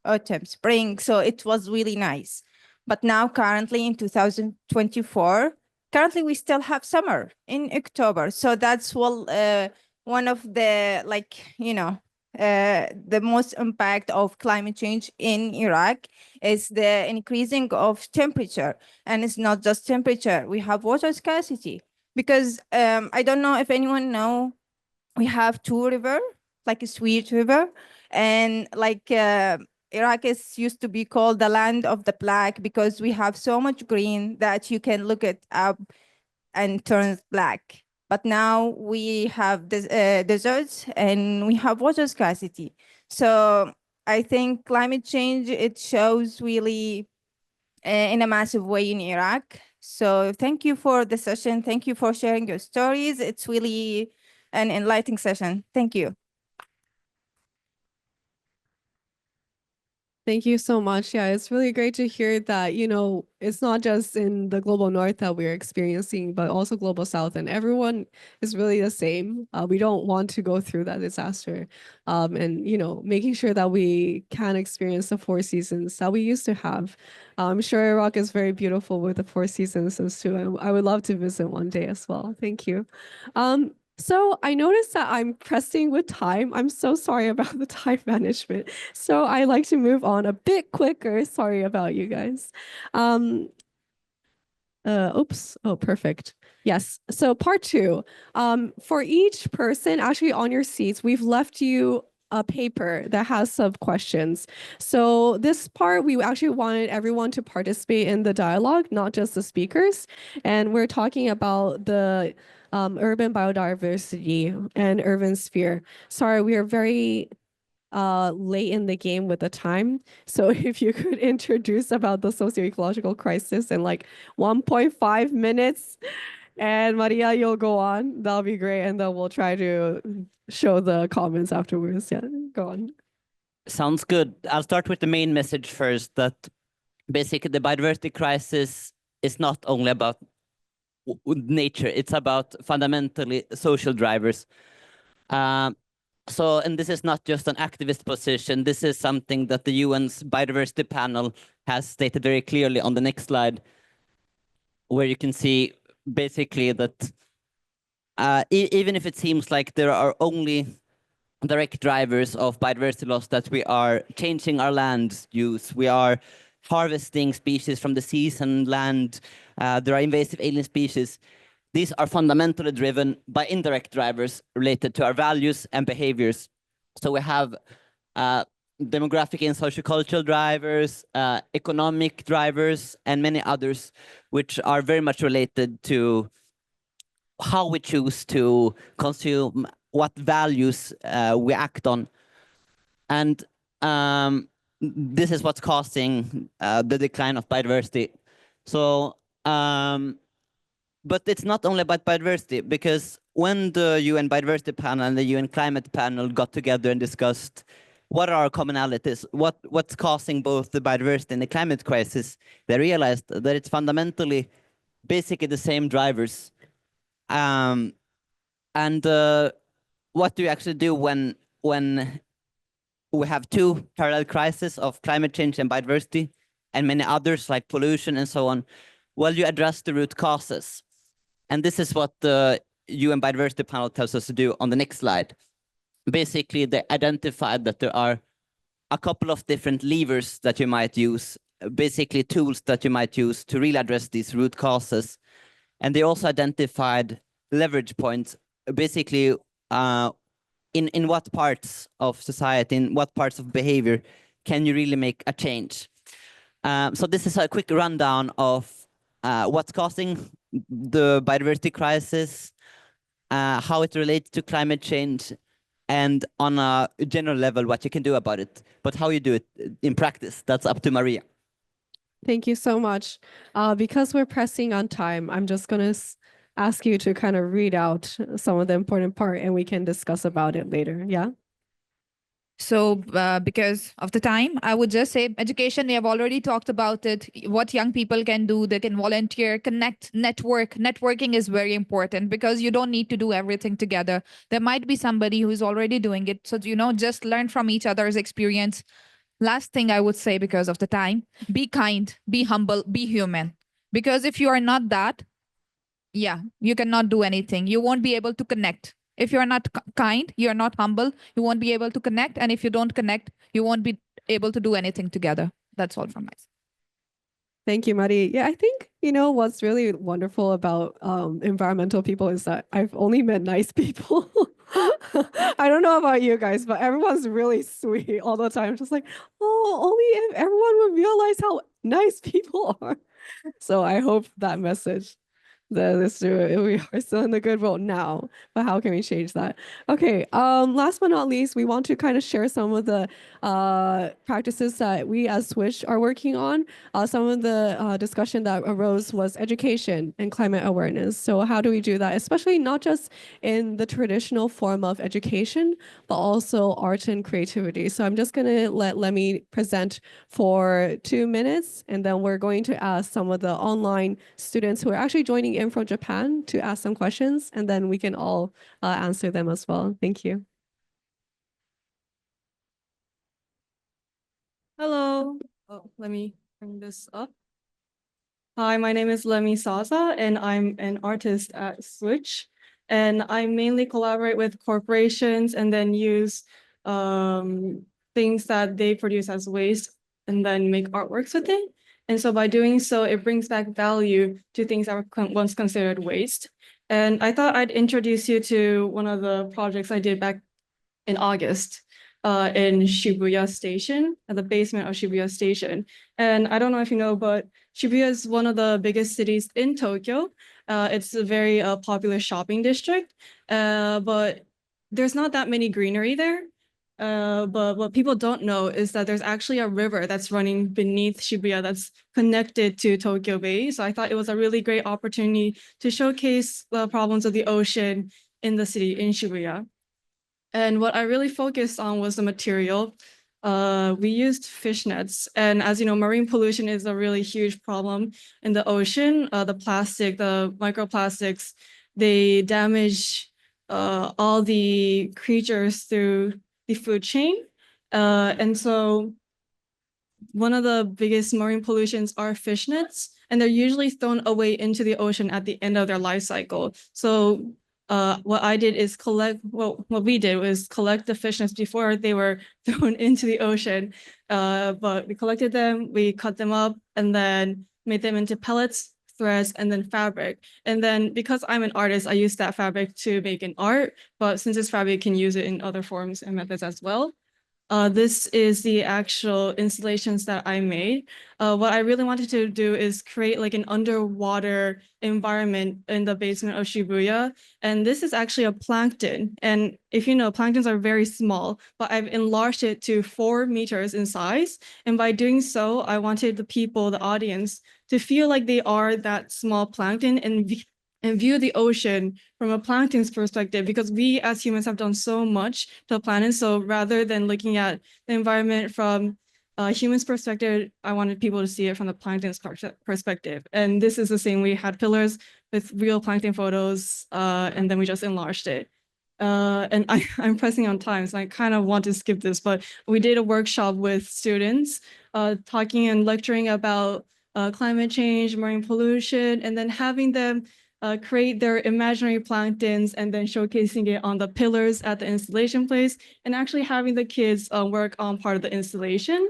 autumn, spring. So it was really nice. But now currently in 2024, currently we still have summer in October. So that's one of the, the most impact of climate change in Iraq is the increasing of temperature. And it's not just temperature, we have water scarcity. Because I don't know if anyone know, we have two rivers, like a Sweet River, and Iraq used to be called the land of the black because we have so much green that you can look it up and turns black. But now we have deserts and we have water scarcity. So I think climate change, it shows really in a massive way in Iraq. So thank you for the session. Thank you for sharing your stories. It's really an enlightening session. Thank you. Thank you so much. Yeah, it's really great to hear that, it's not just in the global north that we're experiencing, but also global south, and everyone is really the same. We don't want to go through that disaster. And, making sure that we can experience the 4 seasons that we used to have. I'm sure Iraq is very beautiful with the 4 seasons too. I would love to visit one day as well. Thank you. So I noticed that I'm pressing with time. I'm so sorry about the time management. So I like to move on a bit quicker. Sorry about you guys. Oops. Oh, perfect. Yes. So part 2. For each person, actually on your seats, we've left you a paper that has some questions. So this part, we actually wanted everyone to participate in the dialogue, not just the speakers. And we're talking about the urban biodiversity and urban sphere. Sorry, we are very late in the game with the time. So if you could introduce about the socio-ecological crisis in 1.5 minutes, and Maria, you'll go on. That'll be great. And then we'll try to show the comments afterwards. Yeah, go on. Sounds good. I'll start with the main message first, that basically the biodiversity crisis is not only about nature, it's about fundamentally social drivers. And this is not just an activist position. This is something that the UN's biodiversity panel has stated very clearly on the next slide, where you can see basically that even if it seems like there are only direct drivers of biodiversity loss, that we are changing our land use, we are harvesting species from the seas and land, there are invasive alien species. These are fundamentally driven by indirect drivers related to our values and behaviors. So we have demographic and sociocultural drivers, economic drivers, and many others, which are very much related to how we choose to consume, what values we act on. And this is what's causing the decline of biodiversity. So, but it's not only about biodiversity, because when the UN Biodiversity Panel and the UN Climate Panel got together and discussed what are our commonalities, what's causing both the biodiversity and the climate crisis, they realized that it's fundamentally basically the same drivers. And what do you actually do when we have 2 parallel crises of climate change and biodiversity, and many others like pollution and so on? Well, you address the root causes. And this is what the UN Biodiversity Panel tells us to do on the next slide. Basically, they identified that there are a couple of different levers that you might use, basically tools that you might use to really address these root causes. And they also identified leverage points, basically in what parts of society, in what parts of behavior can you really make a change. So this is a quick rundown of what's causing the biodiversity crisis, how it relates to climate change, and on a general level, what you can do about it. But how you do it in practice, that's up to Maria. Thank you so much. Because we're pressing on time, I'm just going to ask you to kind of read out some of the important part, and we can discuss about it later. Yeah. So because of the time, I would just say education, we have already talked about it, what young people can do. They can volunteer, connect, network. Networking is very important because you don't need to do everything together. There might be somebody who's already doing it. So, just learn from each other's experience. Last thing I would say, because of the time, be kind, be humble, be human. Because if you are not that, yeah, you cannot do anything. You won't be able to connect. If you're not kind, you're not humble, you won't be able to connect. And if you don't connect, you won't be able to do anything together. That's all from myself. Thank you, Mari. Yeah, I think, what's really wonderful about environmental people is that I've only met nice people. I don't know about you guys, but everyone's really sweet all the time. Just like, oh, only if everyone would realize how nice people are. So I hope that message that we are still in the good road now, but how can we change that? Okay, last but not least, we want to kind of share some of the practices that we as Switch are working on. Some of the discussion that arose was education and climate awareness. So how do we do that, especially not just in the traditional form of education, but also art and creativity. So I'm just gonna let Lemmy present for 2 minutes, and then we're going to ask some of the online students who are actually joining in from Japan to ask some questions, and then we can all answer them as well. Thank you. Hello. Oh, let me bring this up. Hi, my name is Lemmy Saza, and I'm an artist at Switch. And I mainly collaborate with corporations and then use things that they produce as waste and then make artworks with it. And so by doing so, it brings back value to things that were once considered waste. And I thought I'd introduce you to one of the projects I did back in August in Shibuya Station, at the basement of Shibuya Station. And I don't know if you know, but Shibuya is one of the biggest cities in Tokyo. It's a very popular shopping district, but there's not that many greenery there. But what people don't know is that there's actually a river that's running beneath Shibuya that's connected to Tokyo Bay. So I thought it was a really great opportunity to showcase the problems of the ocean in the city, in Shibuya. And what I really focused on was the material. We used fish nets. And as you know, marine pollution is a really huge problem in the ocean. The plastic, the microplastics, they damage all the creatures through the food chain. And so one of the biggest marine pollutions are fish nets, and they're usually thrown away into the ocean at the end of their life cycle. So what I did is what we did was collect the fish nets before they were thrown into the ocean. But we collected them, we cut them up, and then made them into pellets, threads, and then fabric. And then because I'm an artist, I use that fabric to make an art, but since it's fabric, you can use it in other forms and methods as well. This is the actual installations that I made. What I really wanted to do is create like an underwater environment in the basement of Shibuya. And this is actually a plankton. And if you know, planktons are very small, but I've enlarged it to 4 meters in size. And by doing so, I wanted the people, the audience, to feel like they are that small plankton and view the ocean from a plankton's perspective, because we as humans have done so much to the planet. So rather than looking at the environment from a human's perspective, I wanted people to see it from the plankton's perspective. And this is the same. We had pillars with real plankton photos, and then we just enlarged it. And I'm pressing on time, so I kind of want to skip this, but we did a workshop with students talking and lecturing about climate change, marine pollution, and then having them create their imaginary planktons and then showcasing it on the pillars at the installation place, and actually having the kids work on part of the installation.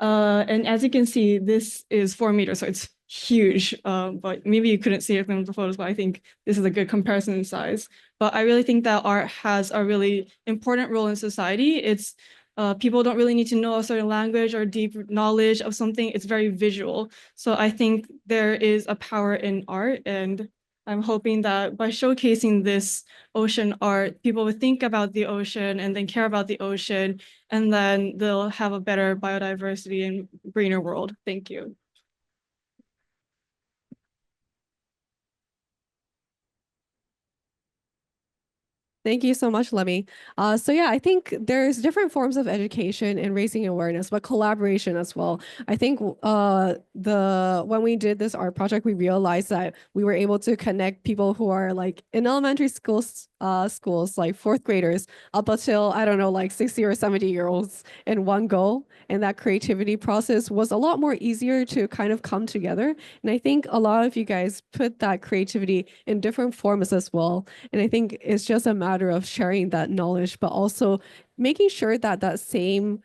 And as you can see, this is 4 meters, so it's huge, but maybe you couldn't see it from the photos, but I think this is a good comparison in size. But I really think that art has a really important role in society. It's people don't really need to know a certain language or deep knowledge of something. It's very visual. So I think there is a power in art, and I'm hoping that by showcasing this ocean art, people will think about the ocean and then care about the ocean, and then they'll have a better biodiversity and greener world. Thank you. Thank you so much, Lemmy. So yeah, I think there's different forms of education and raising awareness, but collaboration as well. I think when we did this art project, we realized that we were able to connect people who are like in elementary schools, like fourth graders, up until I don't know, like 60 or 70-year-olds in one go. And that creativity process was a lot more easier to kind of come together. And I think a lot of you guys put that creativity in different forms as well. And I think it's just a matter of sharing that knowledge, but also making sure that that same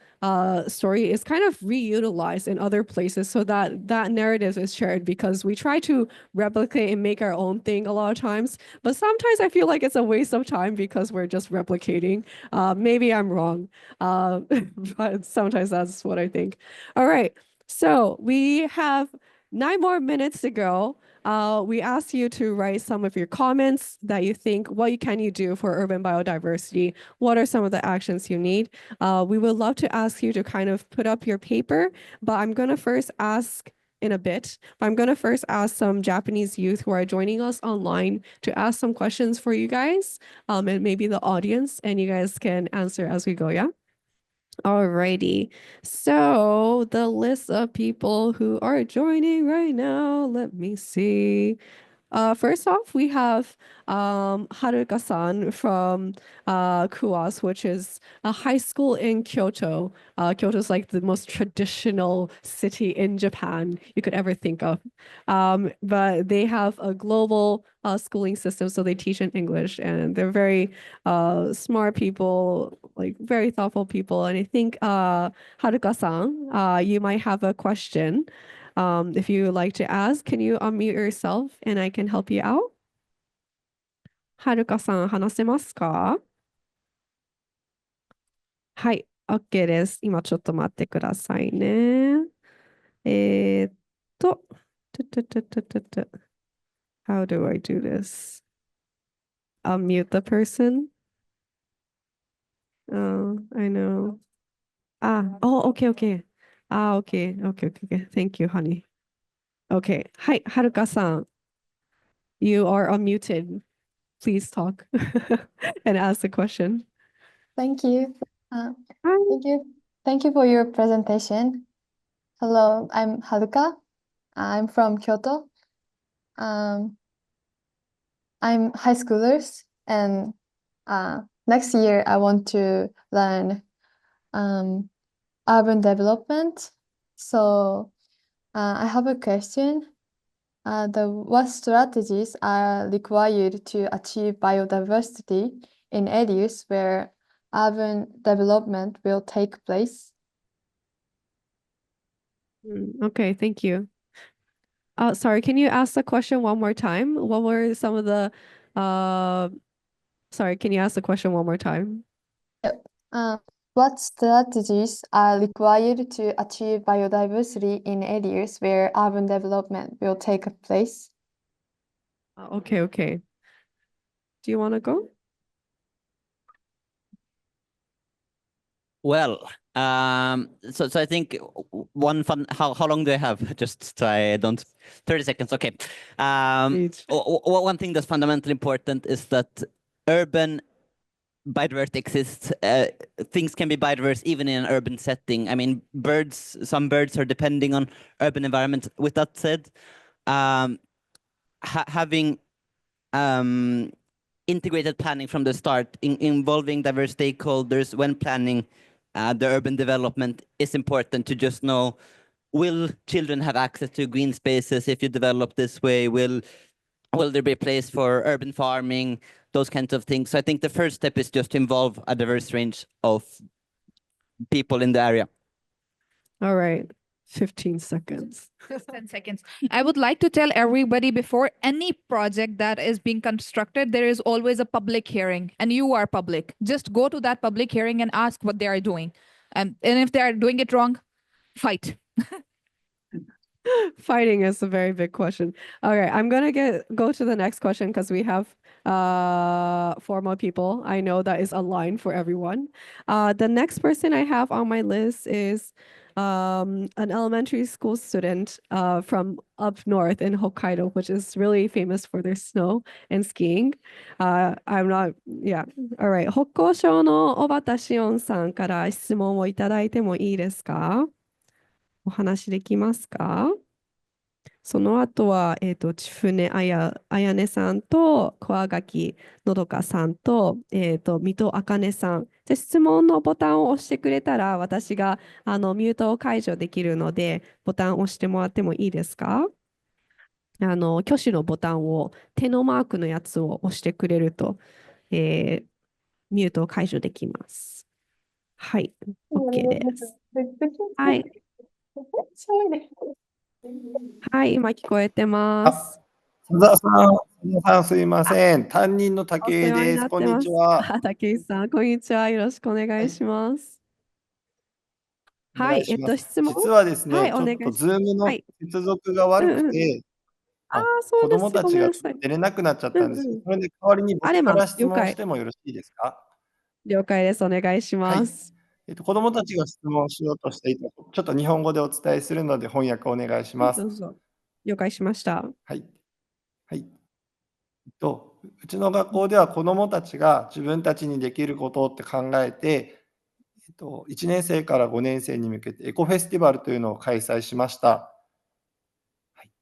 story is kind of reutilized in other places so that that narrative is shared, because we try to replicate and make our own thing a lot of times. But sometimes I feel like it's a waste of time because we're just replicating. Maybe I'm wrong, but sometimes that's what I think. All right, so we have 9 more minutes to go. We asked you to write some of your comments that you think, what can you do for urban biodiversity? What are some of the actions you need? We would love to ask you to kind of put up your paper, but I'm going to first ask in a bit. I'm going to first ask some Japanese youth who are joining us online to ask some questions for you guys, and maybe the audience, and you guys can answer as we go, yeah? Alrighty, so the list of people who are joining right now, let me see. First off, we have Haruka-san from KUAS, which is a high school in Kyoto. Kyoto is like the most traditional city in Japan you could ever think of. But they have a global schooling system, so they teach in English, and they're very smart people, like very thoughtful people. And I think Haruka-san, you might have a question. If you would like to ask, can you unmute yourself and I can help you out? はるかさん、話せますか？はい、OK です。今ちょっと待ってくださいね。と、How do I do this? Unmute the person? Oh, I know. Okay, okay. Okay. Thank you, honey. Okay. はい、はるかさん。You are unmuted. Please talk and ask the question. Thank you. Hi. Thank you for your presentation. Hello, I'm Haruka. I'm from Kyoto. I'm high schoolers, and next year I want to learn urban development. So I have a question. What strategies are required to achieve biodiversity in areas where urban development will take place? Okay, thank you. Sorry, can you ask the question one more time? What were some of the sorry, can you ask the question one more time? What strategies are required to achieve biodiversity in areas where urban development will take place? Okay. Do you want to go? Well, so I think one fun. How long do I have? Just so I don't. 30 seconds. Okay. One thing that's fundamentally important is that urban biodiversity exists. Things can be biodiverse even in an urban setting. I mean, some birds are depending on urban environment. With that said, having integrated planning from the start, involving diverse stakeholders when planning the urban development is important. To just know, will children have access to green spaces if you develop this way? Will there be a place for urban farming? Those kinds of things. So I think the first step is just to involve a diverse range of people in the area. All right. 15 seconds. Just 10 seconds. I would like to tell everybody, before any project that is being constructed, there is always a public hearing, and you are public. Just go to that public hearing and ask what they are doing. And if they are doing it wrong, fight. Fighting is a very big question. All right, I'm gonna go to the next question because we have 4 more people. I know that is a line for everyone. The next person I have on my list is an elementary school student from up north in Hokkaido, which is really famous for their snow and skiing. I'm not, yeah. All right. 北高省の小畑しおんさんから質問をいただいてもいいですか？お話できますか？その後は、千船あやねさんと、小垣のどかさんと、水戸あかねさん。で、質問のボタンを押してくれたら、私が、ミュートを解除できるので、ボタンを押してもらってもいいですか？挙手のボタンを、手のマークのやつを押してくれると、ミュートを解除できます。はい、OK です。はい。はい、今聞こえてます。須田さん、すいません。担任のお武井世話にです。こんになってます。ちは。武井さん、こんにちは。よろしくお願いします。おはい、願いします。質問実はですはね、い、お願いします。ズームのはい。接続が悪くて、そう子です。供たちがごめんなさい。出れなくなっちゃったんですけど、うんうん。それで代わりにあれま、僕から質了解。問してもよろしいですか？了解です。お願いしはい。ます。子供たちが質問しようとしていたこと、ちょっと日本語でお伝えするので翻訳お願いします。どうぞ。了解しました。はい。はい。うちの学校では子どもたちが自分たちにできることって考えて、1年生から5年生に向けてエコフェスティバルというのを開催しました。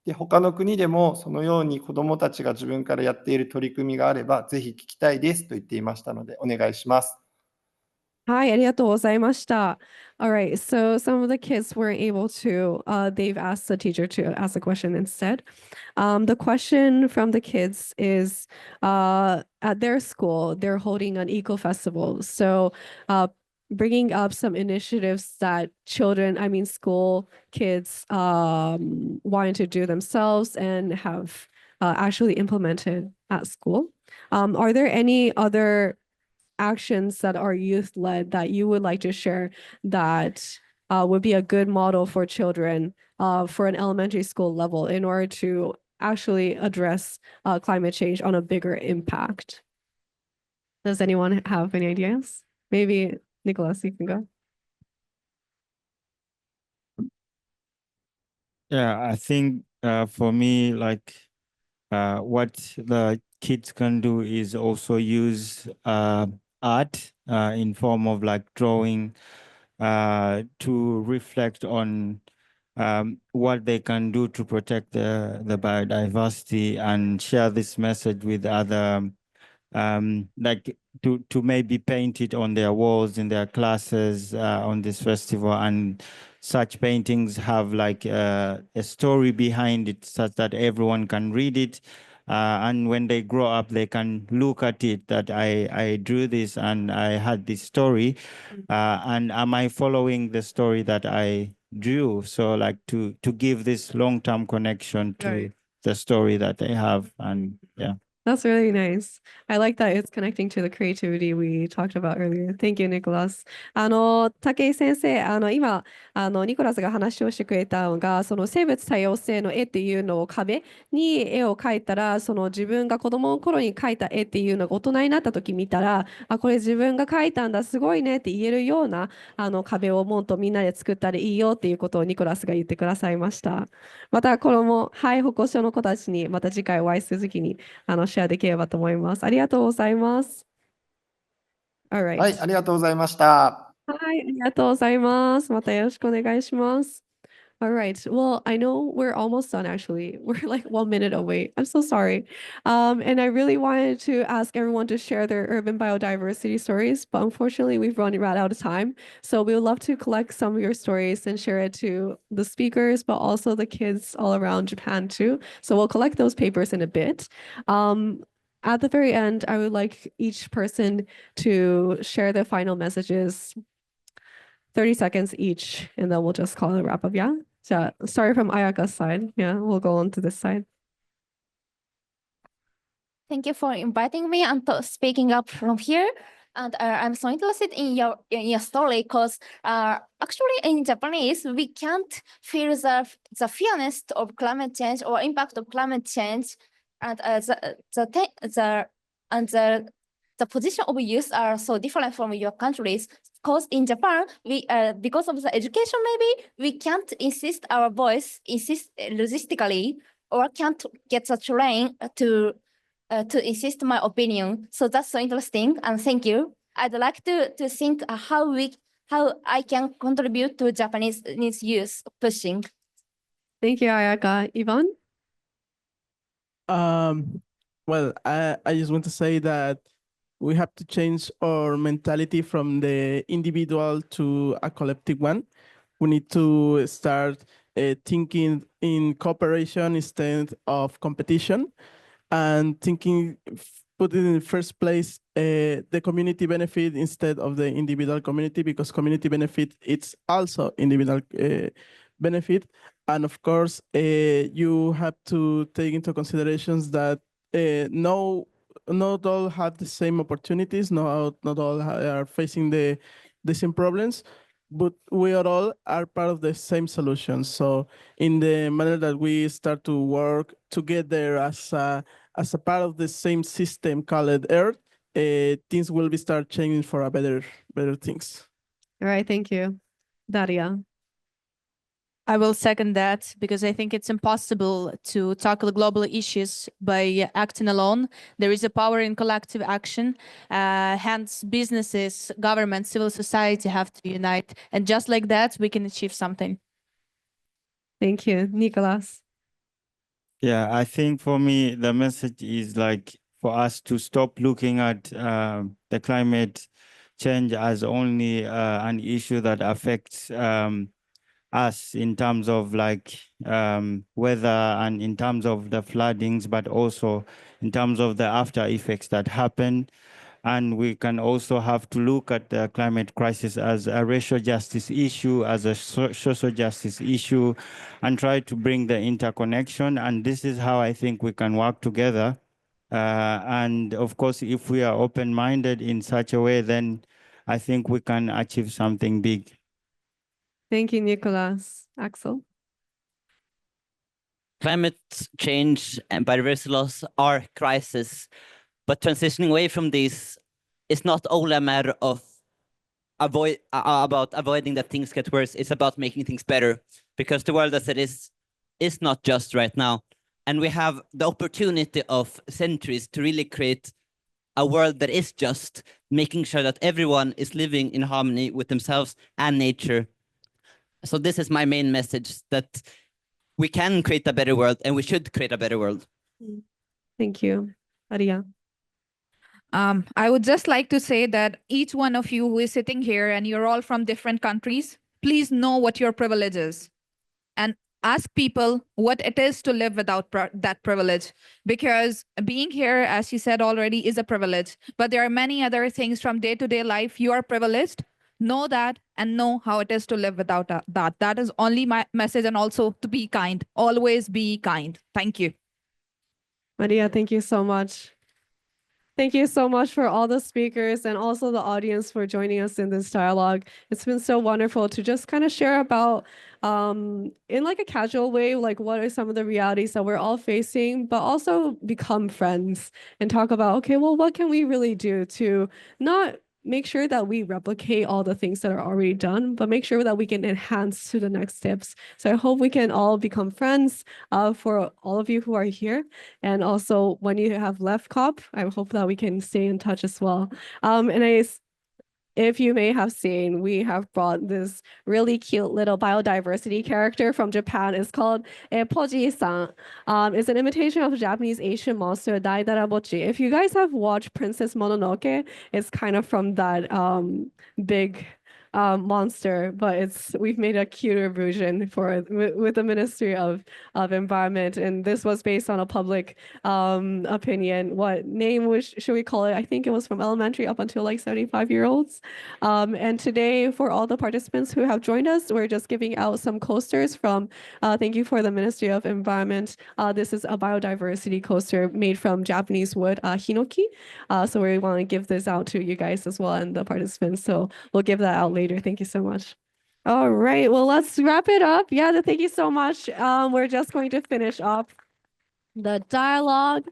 で、他の国でもそのように子どもたちが自分からやっている取り組みがあれば、ぜひ聞きたいですと言っていましたので、お願いします。はい、ありがとうございました。All right, so some of the kids weren't able to, they've asked the teacher to ask a question instead. The question from the kids is, at their school, they're holding an eco festival. So, bringing up some initiatives that children, I mean, school kids, wanted to do themselves and have actually implemented at school. Are there any other actions that are youth-led that you would like to share that would be a good model for children for an elementary school level in order to actually address climate change on a bigger impact? Does anyone have any ideas? Maybe Nicholas, you can go. Yeah, I think for me, like what the kids can do is also use art in form of like drawing to reflect on what they can do to protect the biodiversity and share this message with other like to maybe paint it on their walls in their classes on this festival, and such paintings have like a story behind it such that everyone can read it, and when they grow up they can look at it that I drew this and I had this story, and am I following the story that I drew? So like to give this long-term connection to Right. the story that they have. And yeah. That's really nice. I like that it's connecting to the creativity we talked about earlier. Thank you, Nicholas. 武井先生、今、ニコラスが話をしてくれたのが、その生物多様性の絵っていうのを壁に絵を描いたら、その自分が子供の頃に描いた絵っていうのが大人になった時見たら、あ、これ自分が描いたんだ、すごいねって言えるような壁をもっとみんなで作ったらいいよっていうことをニコラスが言ってくださいました。また、これも、はい、歩行者の子たちにまた次回お会いするときに、シェアできればと思います。ありがとうございます。All right. はい、ありがとうございました。はい、ありがとうございます。またよろしくお願いします。All right. Well, I know we're almost done actually. We're like 1 minute away. I'm so sorry. And I really wanted to ask everyone to share their urban biodiversity stories, but unfortunately we've run right out of time. So we would love to collect some of your stories and share it to the speakers, but also the kids all around Japan too. So we'll collect those papers in a bit. At the very end, I would like each person to share their final messages, 30 seconds each, and then we'll just call it a wrap up, yeah? So sorry from Ayaka's side. Yeah, we'll go on to this side. Thank you for inviting me and speaking up from here. And I'm so interested in your story because actually in Japanese we can't feel the fearness of climate change or impact of climate change, and the the position of youth are so different from your countries. Because in Japan, we because of the education, maybe we can't insist our voice, insist logistically, or can't get the train to insist my opinion. So that's so interesting, and thank you. I'd like to think how I can contribute to Japanese youth pushing. Thank you, Ayaka. Ivan? Well, I just want to say that we have to change our mentality from the individual to a collective one. We need to start thinking in cooperation instead of competition, and thinking, put it in the first place, the community benefit instead of the individual community, because community benefit, it's also individual benefit. And of course, you have to take into considerations that not all have the same opportunities, not all are facing the same problems, but we all are part of the same solution. So in the manner that we start to work together as a part of the same system called Earth, things will be start changing for a better things. All right, thank you. Daria? I will second that, because I think it's impossible to tackle global issues by acting alone. There is a power in collective action. Hence, businesses, government, civil society have to unite. And just like that, we can achieve something. Thank you. Nicolas? Yeah, I think for me, the message is like for us to stop looking at the climate change as only an issue that affects us in terms of like weather and in terms of the floodings, but also in terms of the after effects that happen. And we can also have to look at the climate crisis as a racial justice issue, as a social justice issue, and try to bring the interconnection. And this is how I think we can work together. And of course, if we are open-minded in such a way, then I think we can achieve something big. Thank you, Nicolas. Axel? Climate change and biodiversity loss are crises, but transitioning away from these is not only a matter of about avoiding that things get worse. It's about making things better, because the world as it is not just right now. And we have the opportunity of centuries to really create a world that is just, making sure that everyone is living in harmony with themselves and nature. So this is my main message, that we can create a better world and we should create a better world. Thank you. Maria? I would just like to say that each one of you who is sitting here, and you're all from different countries, please know what your privilege is. And ask people what it is to live without that privilege. Because being here, as you said already, is a privilege. But there are many other things from day-to-day life. You are privileged. Know that and know how it is to live without that. That is only my message. And also to be kind. Always be kind. Thank you. Maria, thank you so much. Thank you so much for all the speakers and also the audience for joining us in this dialogue. It's been so wonderful to just kind of share about, in like a casual way, like what are some of the realities that we're all facing, but also become friends and talk about, okay, well, what can we really do to not make sure that we replicate all the things that are already done, but make sure that we can enhance to the next steps. So I hope we can all become friends for all of you who are here. And also when you have left COP, I hope that we can stay in touch as well. If you may have seen, we have brought this really cute little biodiversity character from Japan. It's called Poji-san. It's an imitation of a Japanese Asian monster, Daidarabochi. If you guys have watched Princess Mononoke, it's kind of from that big monster, but we've made a cuter version for it with the Ministry of Environment, and this was based on a public opinion. What name should we call it? I think it was from elementary up until like 75-year-olds. And today, for all the participants who have joined us, we're just giving out some coasters from thank you for the Ministry of Environment. This is a biodiversity coaster made from Japanese wood, hinoki. So we want to give this out to you guys as well and the participants. So we'll give that out later. Thank you so much. All right, well, let's wrap it up. Yeah, thank you so much. We're just going to finish up the dialogue.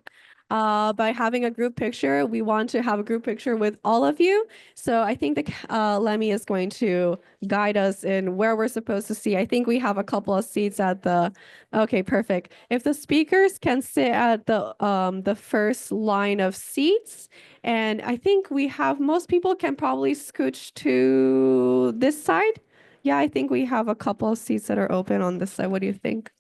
by having a group picture. We want to have a group picture with all of you. So I think that Lemmy is going to guide us in where we're supposed to see. I think we have a couple of seats at the, okay, perfect. If the speakers can sit at the first line of seats, and I think we have, most people can probably scooch to this side. Yeah, I think we have a couple of seats that are open on this side. What do you think?